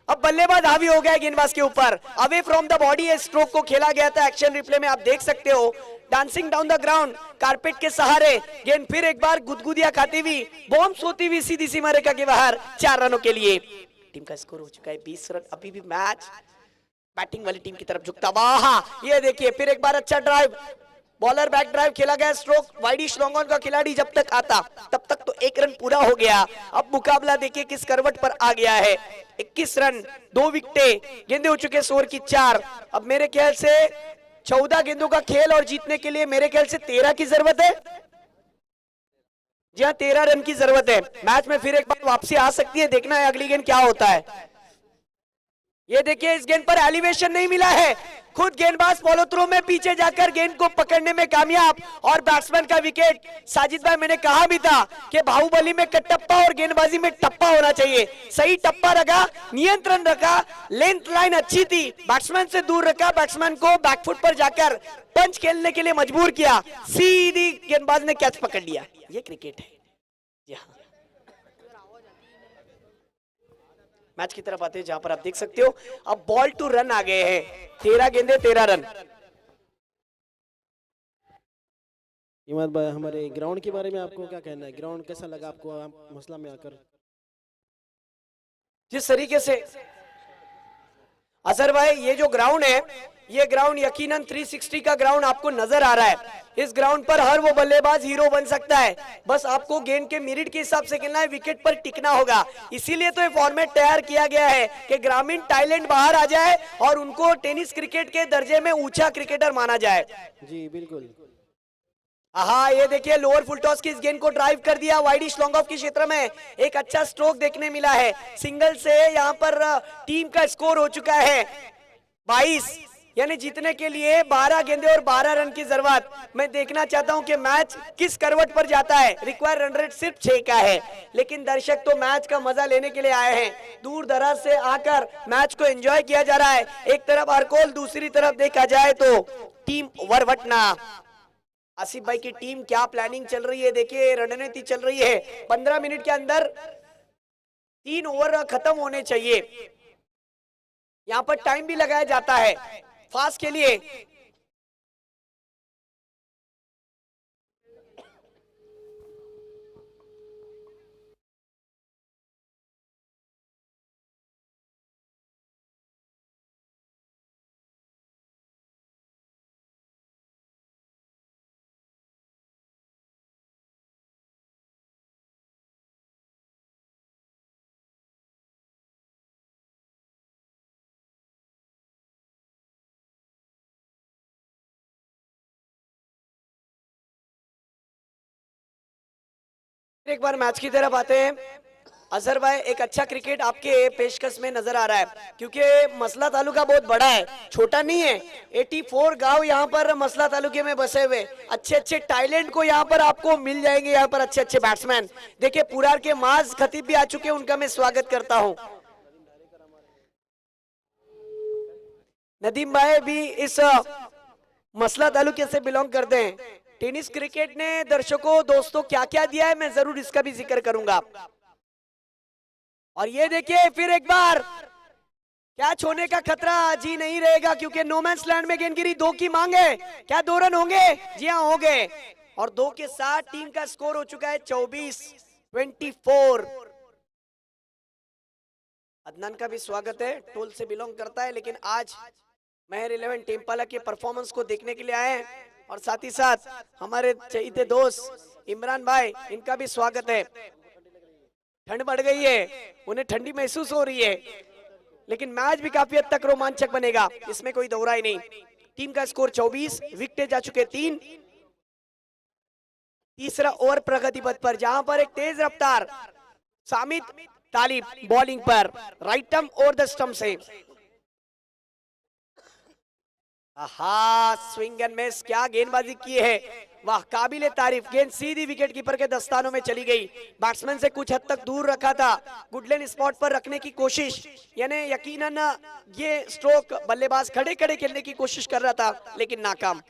अब बल्लेबाज हावी हो गया गेंदबाज के ऊपर, अवे फ्रॉम द बॉडी ये स्ट्रोक को खेला गया था। एक्शन रिप्ले में आप देख सकते हो, dancing down the ground, carpet के सहारे गेंद फिर एक बार गुदगुदिया खाती हुई, बॉम्ब होती हुई सीधी सीमा रेखा के बाहर 4 रनों के लिए। टीम का स्कोर हो चुका है 20 रन। अभी भी मैच बैटिंग वाली टीम की तरफ झुकता। वाह, ये देखिए फिर एक बार अच्छा ड्राइव, बॉलर बैक ड्राइव खेला गया स्ट्रोक। वाइडिश लॉन्ग ऑन का खिलाड़ी जब तक आता तब तक तो 1 रन पूरा हो गया। अब मुकाबला देखिए किस करवट पर आ गया है। 21 रन, 2 विकेटें, गेंदे हो चुके ओवर की 4। अब मेरे ख्याल से 14 गेंदों का खेल और जीतने के लिए मेरे ख्याल से 13 की जरूरत है। जी हाँ, 13 रन की जरूरत है। मैच में फिर एक बार वापसी आ सकती है, देखना है अगली गेंद क्या होता है। ये देखिए इस गेंद पर एलिवेशन नहीं मिला है। खुद गेंदबाज फॉलो थ्रो में पीछे जाकर गेंद को पकड़ने में कामयाब और बैट्समैन का विकेट। साजिद भाई, मैंने कहा भी था कि बाहुबली में कटप्पा और गेंदबाजी में टप्पा होना चाहिए। सही टप्पा रखा, नियंत्रण रखा, लेंथ लाइन अच्छी थी, बैट्समैन से दूर रखा, बैट्समैन को बैकफुट पर जाकर पंच खेलने के लिए मजबूर किया, सीधी गेंदबाज ने कैच पकड़ लिया। ये क्रिकेट है। जी हाँ, मैच की तरफ आते हैं जहां पर आप देख सकते हो अब बॉल टू रन आ गए हैं। 13 गेंदे 13 रन। इमाद भाई, हमारे ग्राउंड के बारे में आपको क्या कहना है? ग्राउंड कैसा लगा आपको मसला में आकर? जिस तरीके से असर भाई, ये जो ग्राउंड है, ये ग्राउंड यकीनन 360 का ग्राउंड आपको नजर आ रहा है। इस ग्राउंड पर हर वो बल्लेबाज हीरो बन सकता है, बस आपको गेंद के मिनट के हिसाब से खेलना है, विकेट पर टिकना होगा। इसीलिए तो ये फॉर्मेट तैयार किया गया है कि ग्रामीण टैलेंट बाहर आ जाए और उनको टेनिस क्रिकेट के दर्जे में ऊंचा क्रिकेटर माना जाए। जी बिल्कुल। हाँ, ये देखिए लोअर फुल टॉस की इस गेंद को ड्राइव कर दिया वाइडिश लॉन्ग ऑफ के क्षेत्र में। एक अच्छा स्ट्रोक देखने मिला है। सिंगल से यहाँ पर टीम का स्कोर हो चुका है 22, यानी जीतने के लिए 12 गेंदे और 12 रन की जरूरत। मैं देखना चाहता हूं कि मैच किस करवट पर जाता है। रिक्वायर रन रेट सिर्फ 6 का है, लेकिन दर्शक तो मैच का मजा लेने के लिए आए हैं। दूर दराज से आकर मैच को एंजॉय किया जा रहा है। एक तरफ हरकोल, दूसरी तरफ देखा जाए तो टीम वरवटना। आसिफ भाई की टीम क्या प्लानिंग चल रही है, देखिए रणनीति चल रही है। 15 मिनट के अंदर 3 ओवर खत्म होने चाहिए। यहां पर टाइम भी लगाया जाता है फास्ट के लिए। एक बार मैच की तरफ आते हैं। अजहर भाई, एक अच्छा क्रिकेट आपके पेशकश में नजर आ रहा है, क्योंकि मसला तालुका बहुत बड़ा है, छोटा नहीं है। 84 गांव यहाँ पर मसला तालुके में बसे हुए, अच्छे अच्छे टैलेंट को यहाँ पर आपको मिल जाएंगे। यहाँ पर अच्छे अच्छे बैट्समैन देखिए, पुरार के माज खतीब भी आ चुके हैं, उनका मैं स्वागत करता हूँ। नदीम भाई भी इस मसला तालुके से बिलोंग करते हैं। टेनिस क्रिकेट ने दर्शकों दोस्तों क्या क्या दिया है, मैं जरूर इसका भी जिक्र करूंगा। और ये देखिए फिर एक बार कैच होने का खतरा जी नहीं रहेगा, क्योंकि नोमैन्स लैंड में गेंद गिरी। 2 की मांग है, क्या 2 रन होंगे? जी हाँ, हो गए। और 2 के साथ टीम का स्कोर हो चुका है 24-24। अदनान का भी स्वागत है, टोल से बिलोंग करता है, लेकिन आज महर 11 टेम्पाला के परफॉर्मेंस को देखने के लिए आए हैं। और साथ ही साथ हमारे चहीते दोस्त इमरान भाई, इनका भी स्वागत है। ठंड बढ़ गई है, उन्हें ठंडी महसूस हो रही है, लेकिन मैच भी काफी हद तक रोमांचक बनेगा, इसमें कोई दोहरा ही नहीं। टीम का स्कोर 24, विकेट जा चुके 3। तीसरा ओवर प्रगति पथ पर, जहां पर एक तेज रफ्तार सामित तालिब बॉलिंग पर राइट आर्म और द स्टंप से। स्विंग एंड मिस, क्या गेंदबाजी की है, वाह काबिले तारीफ। गेंद सीधी विकेट कीपर के दस्तानों में चली गई। बैट्समैन से कुछ हद तक दूर रखा था, गुडलैंड स्पॉट पर रखने की कोशिश, यानी यकीनन ये स्ट्रोक बल्लेबाज खड़े खड़े खेलने की कोशिश कर रहा था लेकिन नाकाम।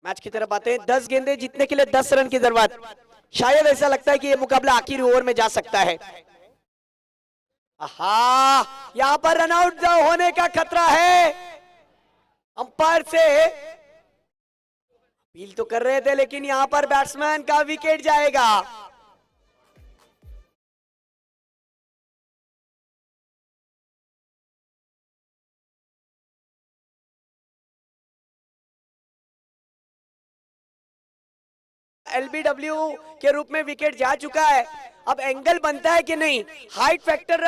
मैच की तरफ आते हैं। 10 गेंदें जीतने के लिए 10 रन की जरूरत। शायद ऐसा लगता है कि ये मुकाबला आखिरी ओवर में जा सकता है। यहां पर रनआउट होने का खतरा है। अंपायर से अपील तो कर रहे थे लेकिन यहां पर बैट्समैन का विकेट जाएगा। एलबीडब्ल्यू के रूप में विकेट जा चुका है। अब एंगल बनता है कि नहीं, हाइट फैक्टर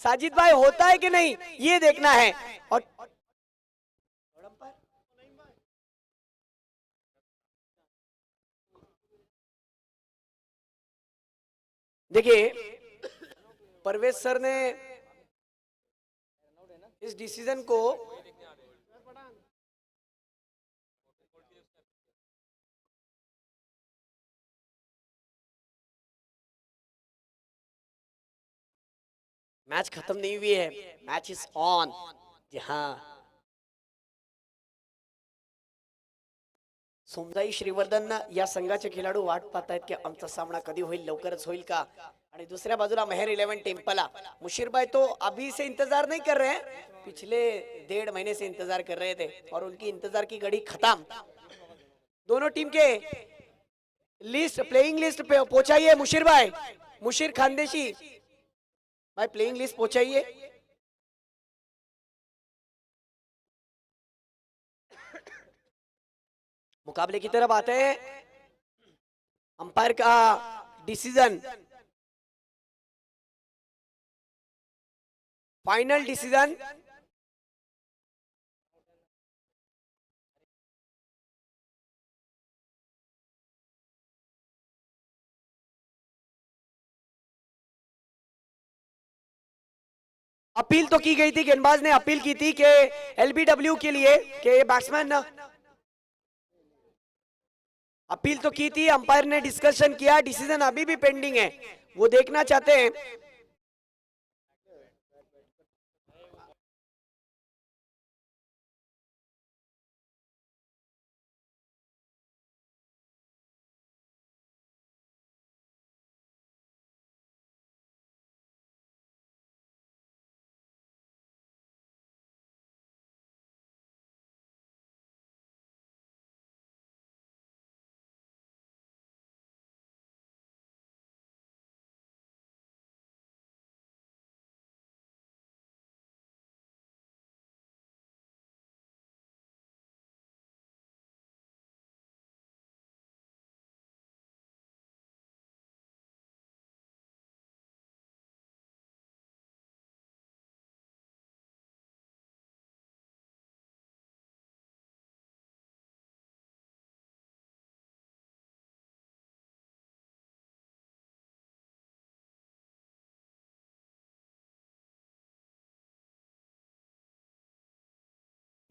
साजिद भाई होता है कि नहीं, ये देखना है। और देखिए परवेज सर ने इस डिसीजन को मैच खत्म नहीं हुई है, मैच इज ऑन। जी हाँ, सोमजाई श्रीवर्धन या संघाचे खेळाडू वाट पाहतायत की आमचा सामना कधी होईल, लवकरच होईल का। आणि दूसऱ्या बाजूला मेहर 11 टेम्पला। मुशीर भाई तो अभी से इंतजार नहीं कर रहे हैं, पिछले 1.5 महीने से इंतजार कर रहे थे और उनकी इंतजार की घड़ी खत्म। दोनों टीम के लिस्ट, प्लेइंग लिस्ट पे पहुंचाइए मुशीर भाई, मुशीर खानदेशी भाई प्लेइंग लिस्ट पहुंचाइए। मुकाबले की तरफ आते हैं। अंपायर का डिसीजन, फाइनल डिसीजन। अपील तो की गई थी, गेंदबाज ने अपील की थी कि एलबीडब्ल्यू के लिए कि बैट्समैन, अपील तो की थी, अंपायर ने डिस्कशन किया, डिसीजन अभी भी पेंडिंग है, वो देखना चाहते हैं।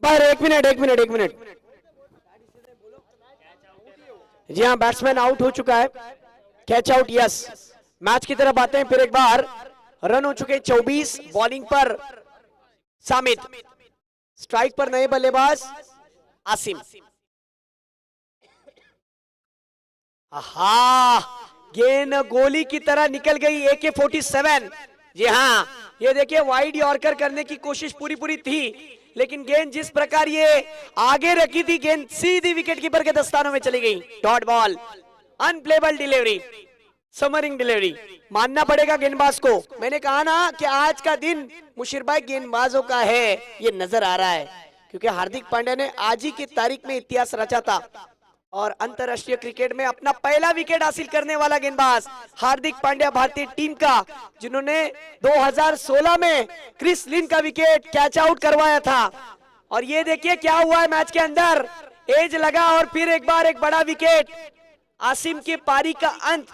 पर एक मिनट। जी हाँ, बैट्समैन आउट हो चुका है, कैच आउट, यस। मैच की तरफ आते हैं फिर एक बार। रन हो चुके 24, बॉलिंग पर सामित, स्ट्राइक पर नए बल्लेबाज आसिम। गेंद गोली की तरह निकल गई, AK-47। जी हाँ, ये देखिए वाइड यॉर्कर करने की कोशिश पूरी थी लेकिन गेंद जिस प्रकार ये आगे रखी थी, गेंद सीधी विकेट कीपर के दस्तानों में चली गई। Dot ball, unplayable delivery, simmering delivery. मानना पड़ेगा गेंदबाज को। मैंने कहा ना कि आज का दिन मुशीर भाई गेंदबाजों का है, ये नजर आ रहा है क्योंकि हार्दिक पांड्या ने आज ही की तारीख में इतिहास रचा था और अंतरराष्ट्रीय क्रिकेट में अपना पहला विकेट हासिल करने वाला गेंदबाज हार्दिक पांड्या, भारतीय टीम का, जिन्होंने 2016 में क्रिस लिन का विकेट कैच आउट करवाया था। और ये देखिए क्या हुआ है मैच के अंदर, एज लगा और फिर एक बार एक बड़ा विकेट। आसिम की पारी का अंत,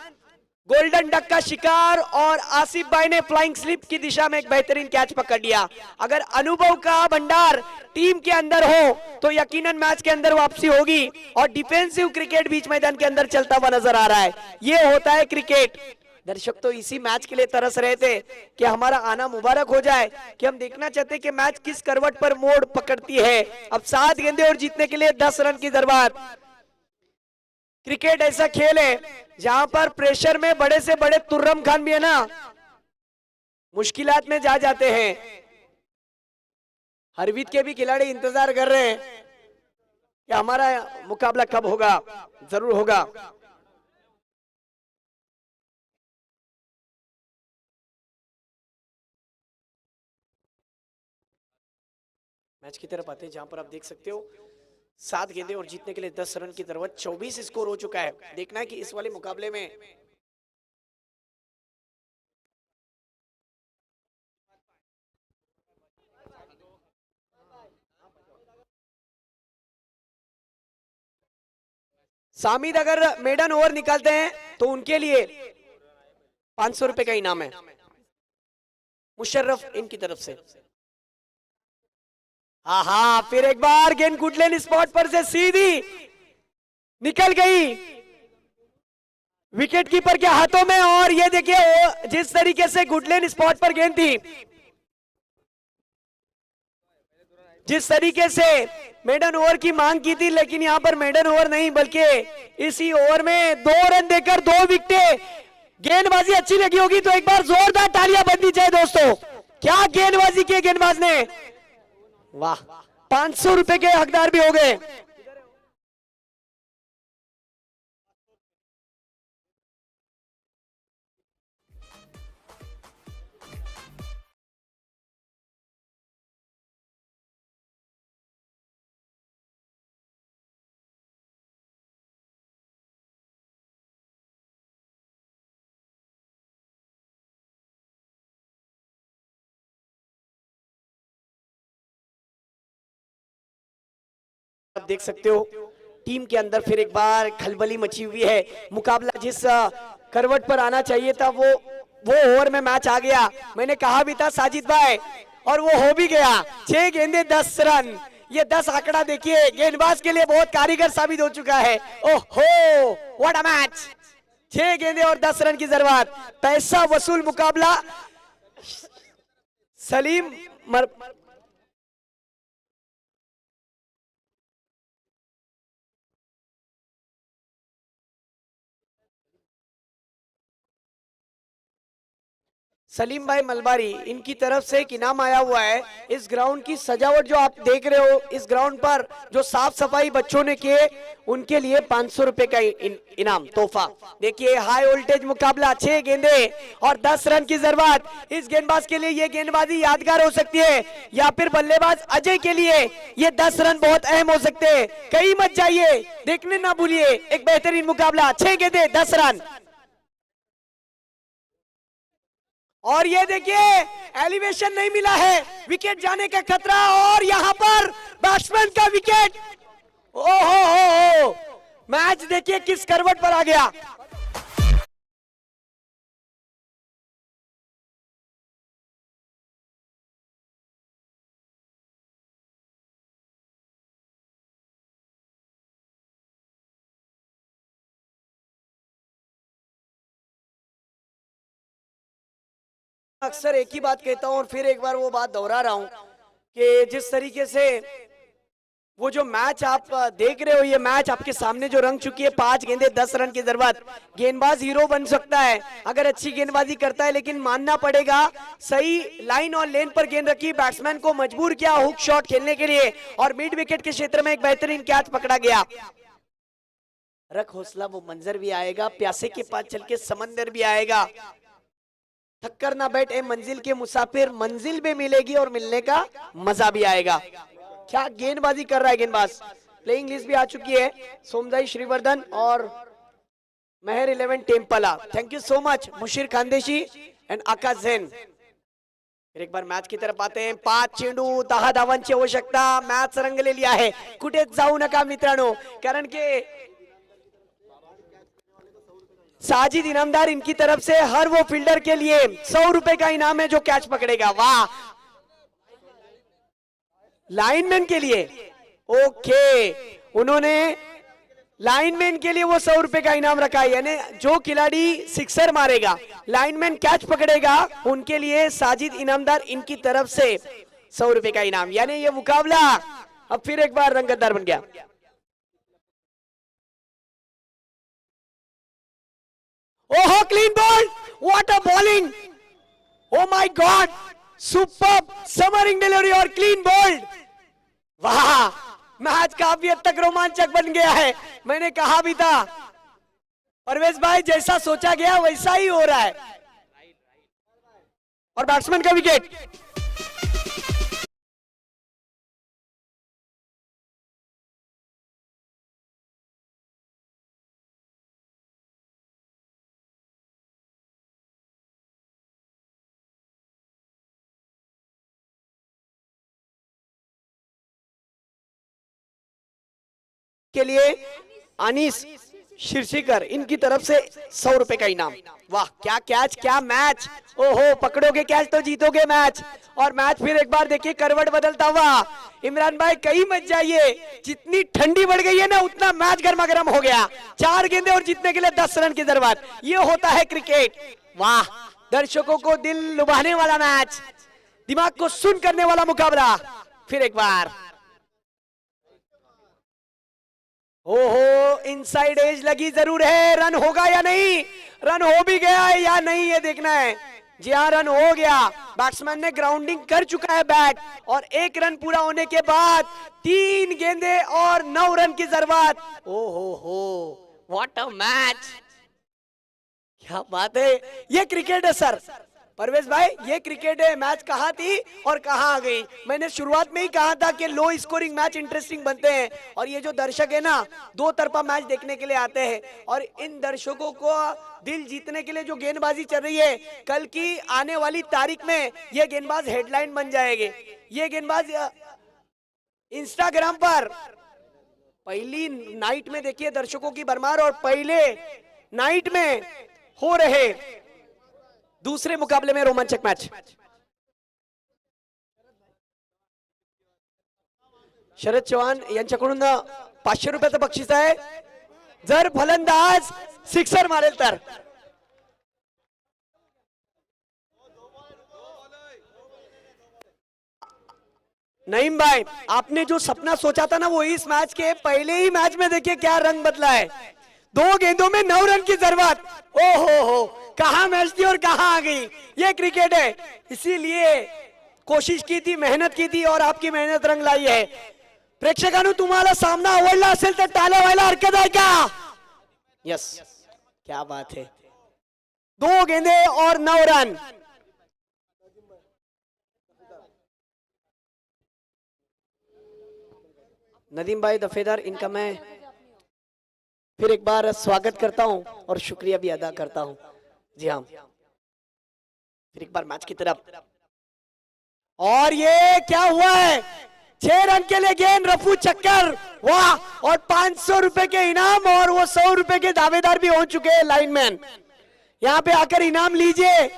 गोल्डन डक का शिकार और आसिफ भाई ने फ्लाइंग स्लिप की दिशा में एक बेहतरीन कैच पकड़ लिया। अगर अनुभव का भंडार टीम के अंदर हो तो यकीनन मैच के अंदर वापसी होगी और डिफेंसिव क्रिकेट बीच मैदान के अंदर चलता हुआ नजर आ रहा है। ये होता है क्रिकेट। दर्शक तो इसी मैच के लिए तरस रहे थे कि हमारा आना मुबारक हो जाए, कि हम देखना चाहते कि मैच किस करवट पर मोड़ पकड़ती है। अब 7 गेंदे और जीतने के लिए 10 रन की जरूरत। क्रिकेट ऐसा खेल है जहां पर प्रेशर में बड़े से बड़े तुर्रम खान भी है ना, मुश्किलात में जा जाते हैं। हरवीत के भी खिलाड़ी इंतजार कर रहे हैं कि हमारा मुकाबला कब होगा। जरूर होगा। मैच की तरफ आते हैं जहां पर आप देख सकते हो 7 गेंदे और जीतने के लिए 10 रन की जरूरत। 24 स्कोर हो चुका है। देखना है कि इस वाले मुकाबले में सामिद अगर मेडन ओवर निकालते हैं तो उनके लिए 500 रुपए का इनाम है मुशर्रफ इनकी तरफ से। हाँ, फिर एक बार गेंद गुडलैंड स्पॉट पर से सीधी निकल गई विकेट कीपर के हाथों में। और ये देखिए जिस तरीके से गुडलैंड स्पॉट पर गेंद थी, जिस तरीके से मेडन ओवर की मांग की थी, लेकिन यहां पर मेडन ओवर नहीं बल्कि इसी ओवर में 2 रन देकर 2 विकेट। गेंदबाजी अच्छी लगी होगी तो एक बार जोरदार तालियां बजनी चाहिए दोस्तों। क्या गेंदबाजी की गेंदबाज ने, वाह। 500 रुपए के हकदार भी हो गए। आप देख सकते हो टीम के अंदर फिर एक बार खलबली मची हुई है। मुकाबला जिस करवट पर आना चाहिए था वो ओवर में मैच आ गया। मैंने कहा भी था साजिद भाई, और वो हो भी गया। 6 गेंदे 10 रन। ये 10 आंकड़ा देखिए गेंदबाज के लिए बहुत कारीगर साबित हो चुका है। ओहो, व्हाट अ मैच। 6 गेंदे और 10 रन की जरूरत। पैसा वसूल मुकाबला। सलीम सलीम भाई मलबारी, इनकी तरफ से एक इनाम आया हुआ है। इस ग्राउंड की सजावट जो आप देख रहे हो, इस ग्राउंड पर जो साफ सफाई बच्चों ने किए, उनके लिए 500 रुपए का इनाम तोहफा। देखिए हाई वोल्टेज मुकाबला, 6 गेंदे और 10 रन की जरूरत। इस गेंदबाज के लिए ये गेंदबाजी यादगार हो सकती है, या फिर बल्लेबाज अजय के लिए ये 10 रन बहुत अहम हो सकते हैं। कहीं मत जाइए, देखने ना भूलिए। एक बेहतरीन मुकाबला, 6 गेंदे 10 रन। और ये देखिए एलिवेशन नहीं मिला है, विकेट जाने का खतरा। और यहां पर बैट्समैन का विकेट। ओहो, मैच देखिए किस करवट पर आ गया। अक्सर एक ही बात कहता हूं और फिर एक बार वो बात दोहरा रहा हूं कि जिस तरीके से वो जो मैच आप देख रहे हो, ये मैच आपके सामने जो रंग चुकी है, 5 गेंदे 10 रन की जरूरत। गेंदबाज हीरो बन सकता है अगर अच्छी गेंदबाजी करता है, लेकिन मानना पड़ेगा सही लाइन और लेन पर गेंद रखी, बैट्समैन को मजबूर किया हुक शॉट खेलने के लिए, और मिड विकेट के क्षेत्र में एक बेहतरीन कैच पकड़ा गया। रख हौसला, वो मंजर भी आएगा, प्यासे के पास चल के समंदर भी आएगा। थक्कर ना बैठ ए मंजिल के मुसाफिर, मंजिल भी मिलेगी और मिलने का मजा भी आएगा। क्या गेंदबाजी कर रहा है गेंदबाज। प्लेइंग लिस्ट भी आ चुकी है, सोमदाई श्रीवर्धन और मेहर 11 टेम्पला। Thank you so much Musheer Khandeshi and Akash Jain. फिर एक बार मॅच की तरफ आते हैं. 5 चेंडू 10 धावांची आवश्यकता. मॅच रंगलेली आहे. कुठेच जाऊ नका मित्रांनो, कारण की साजिद इनामदार इनकी तरफ से हर वो फील्डर के लिए 100 रुपए का इनाम है जो कैच पकड़ेगा. वाह, लाइनमैन के लिए ओके, उन्होंने लाइनमैन के लिए वो 100 रुपए का इनाम रखा है. यानी जो खिलाड़ी सिक्सर मारेगा, लाइनमैन कैच पकड़ेगा, उनके लिए साजिद इनामदार इनकी तरफ से 100 रुपए का इनाम. यानी ये मुकाबला अब फिर एक बार रंगतदार बन गया. ओहो, clean ball, what a bowling, oh my god, super simmering delivery और क्लीन बॉल. वाह, मैच काफी हद तक रोमांचक बन गया है. मैंने कहा भी था परवेश भाई, जैसा सोचा गया वैसा ही हो रहा है. और बैट्समैन का विकेट. के लिए अनीस शीर्षिकर इनकी तरफ से 100 रुपए का इनाम. वाह, क्या कैच, क्या मैच. ओहो, पकड़ोगे कैच तो जीतोगे मैच. और मैच फिर एक बार देखिए करवट बदलता हुआ. इमरान भाई कहीं मत जाइए, जितनी ठंडी बढ़ गई है ना उतना मैच गर्मा गर्म हो गया. 4 गेंदे और जीतने के लिए 10 रन की जरूरत. ये होता है क्रिकेट. वाह, दर्शकों को दिल लुभाने वाला मैच, दिमाग को सुन करने वाला मुकाबला. फिर एक बार ओहो, इनसाइड एज लगी जरूर है. रन होगा या नहीं, रन हो भी गया है या नहीं, ये देखना है. जी हाँ, रन हो गया. बैट्समैन ने ग्राउंडिंग कर चुका है बैट. और 1 रन पूरा होने के बाद 3 गेंदे और 9 रन की जरूरत. ओहो हो, व्हाट अ मैच, क्या बात है. ये क्रिकेट है सर. परवेश भाई, ये क्रिकेट है. मैच कहाँ थी और कहाँ आ गई. मैंने शुरुआत में ही कहा था कि लो स्कोरिंग मैच इंटरेस्टिंग बनते हैं. और ये जो दर्शक है ना, 2 तरफा मैच देखने के लिए आते हैं. और इन दर्शकों को दिल जीतने के लिए जो गेंदबाजी चल रही है, कल की आने वाली तारीख में ये गेंदबाज हेडलाइन बन जाएंगे. ये गेंदबाज इंस्टाग्राम पर पहली नाइट में देखिए दर्शकों की भरमार, और पहले नाइट में हो रहे दूसरे मुकाबले में रोमांचक मैच. शरद चव्हाण यांच्याकडून 500 रुपयाचं बक्षीस आहे जर फलंदाज सिक्सर मारेल तर. नईम भाई, आपने जो सपना सोचा था ना, वो इस मैच के पहले ही मैच में देखिए क्या रंग बदला है. 2 गेंदों में 9 रन की जरूरत. ओहो हो, कहां मैच थी और कहां आ गई. ये क्रिकेट है, इसीलिए कोशिश की थी, मेहनत की थी, और आपकी मेहनत रंग लाई है. प्रेक्षकांनो, तुम्हाला सामना आवडला असेल तर टाळ्या व्हायला हरकत आहे का. यस, क्या बात है. 2 गेंदे और 9 रन. नदीम भाई दफेदार, इनका मैं फिर एक बार स्वागत करता हूं और शुक्रिया भी अदा करता हूं. जी हाँ, फिर एक बार मैच की तरफ. और ये क्या हुआ है, 6 रन के लिए गेंद, रफू चक्कर. वाह, और 500 रुपए के इनाम, और वो 100 रुपए के दावेदार भी हो चुके हैं लाइनमैन. यहां पे आकर इनाम लीजिए.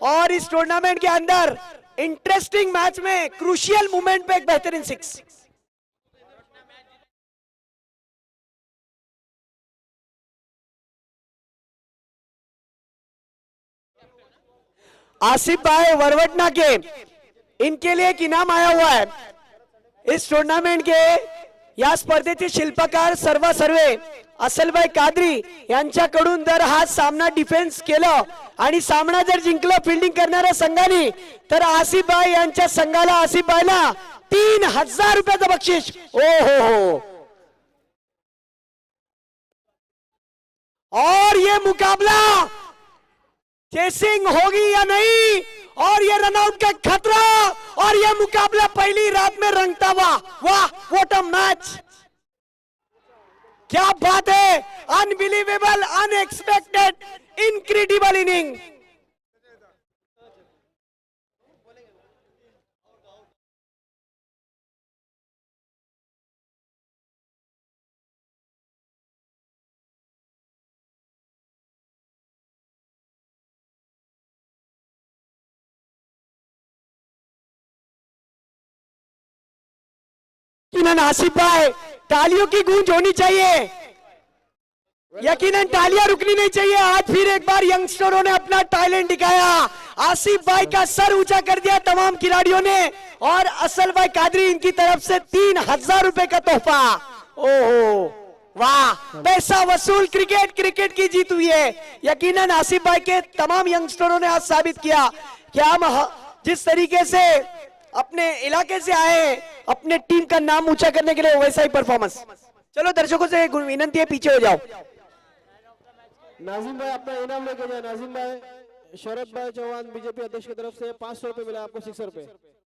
और इस टूर्नामेंट के अंदर इंटरेस्टिंग मैच में क्रूशियल मोमेंट पे एक बेहतरीन 6. आसिफ भाई वरवटना के, इनके लिए एक इनाम आया हुआ है. इस टूर्नामेंट के या स्पर्धेचे शिल्पकार सर्व सर्वे असलभाई कादरी यांच्याकडून जर हा सामना डिफेन्स केलं आणि सामना जर जिंकलं फिल्डिंग करणाऱ्या संघाने, तर आसिफ भाई यांच्या संघाला, आसिफ भाईला 3000 रुपयाचं बक्षीस. ओ हो. और ये मुकाबला चेसिंग होगी या नहीं, और ये रनआउट का खतरा, और ये मुकाबला पहली रात में रंगता हुआ. वाह, व्हाट अ मैच, क्या बात है. Unbelievable, unexpected, incredible inning. यकीनन आसिफ भाई, तालियों की गूंज होनी चाहिए, यकीनन तालियां रुकनी नहीं चाहिए। आज फिर एक बार यंगस्टरों ने अपना टैलेंट दिखाया, आसिफ भाई का सर ऊंचा कर दिया तमाम खिलाड़ियों ने, और असल भाई कादरी इनकी तरफ से 3000 रुपए का तोहफा। ओहो वाह, पैसा वसूल क्रिकेट की जीत हुई है। यकीनन आसिफ भाई के तमाम यंगस्टरों ने आज साबित किया कि हम जिस तरीके से अपने इलाके से आए अपने टीम का नाम ऊंचा करने के लिए, वैसा ही परफॉर्मेंस। चलो दर्शकों से विनंती है पीछे हो जाओ। नाजिम भाई अपना इनाम लेके जाए। नाजिम भाई, शरद भाई चौहान बीजेपी अध्यक्ष की तरफ से 500 रुपए मिला आपको, 600 रुपए।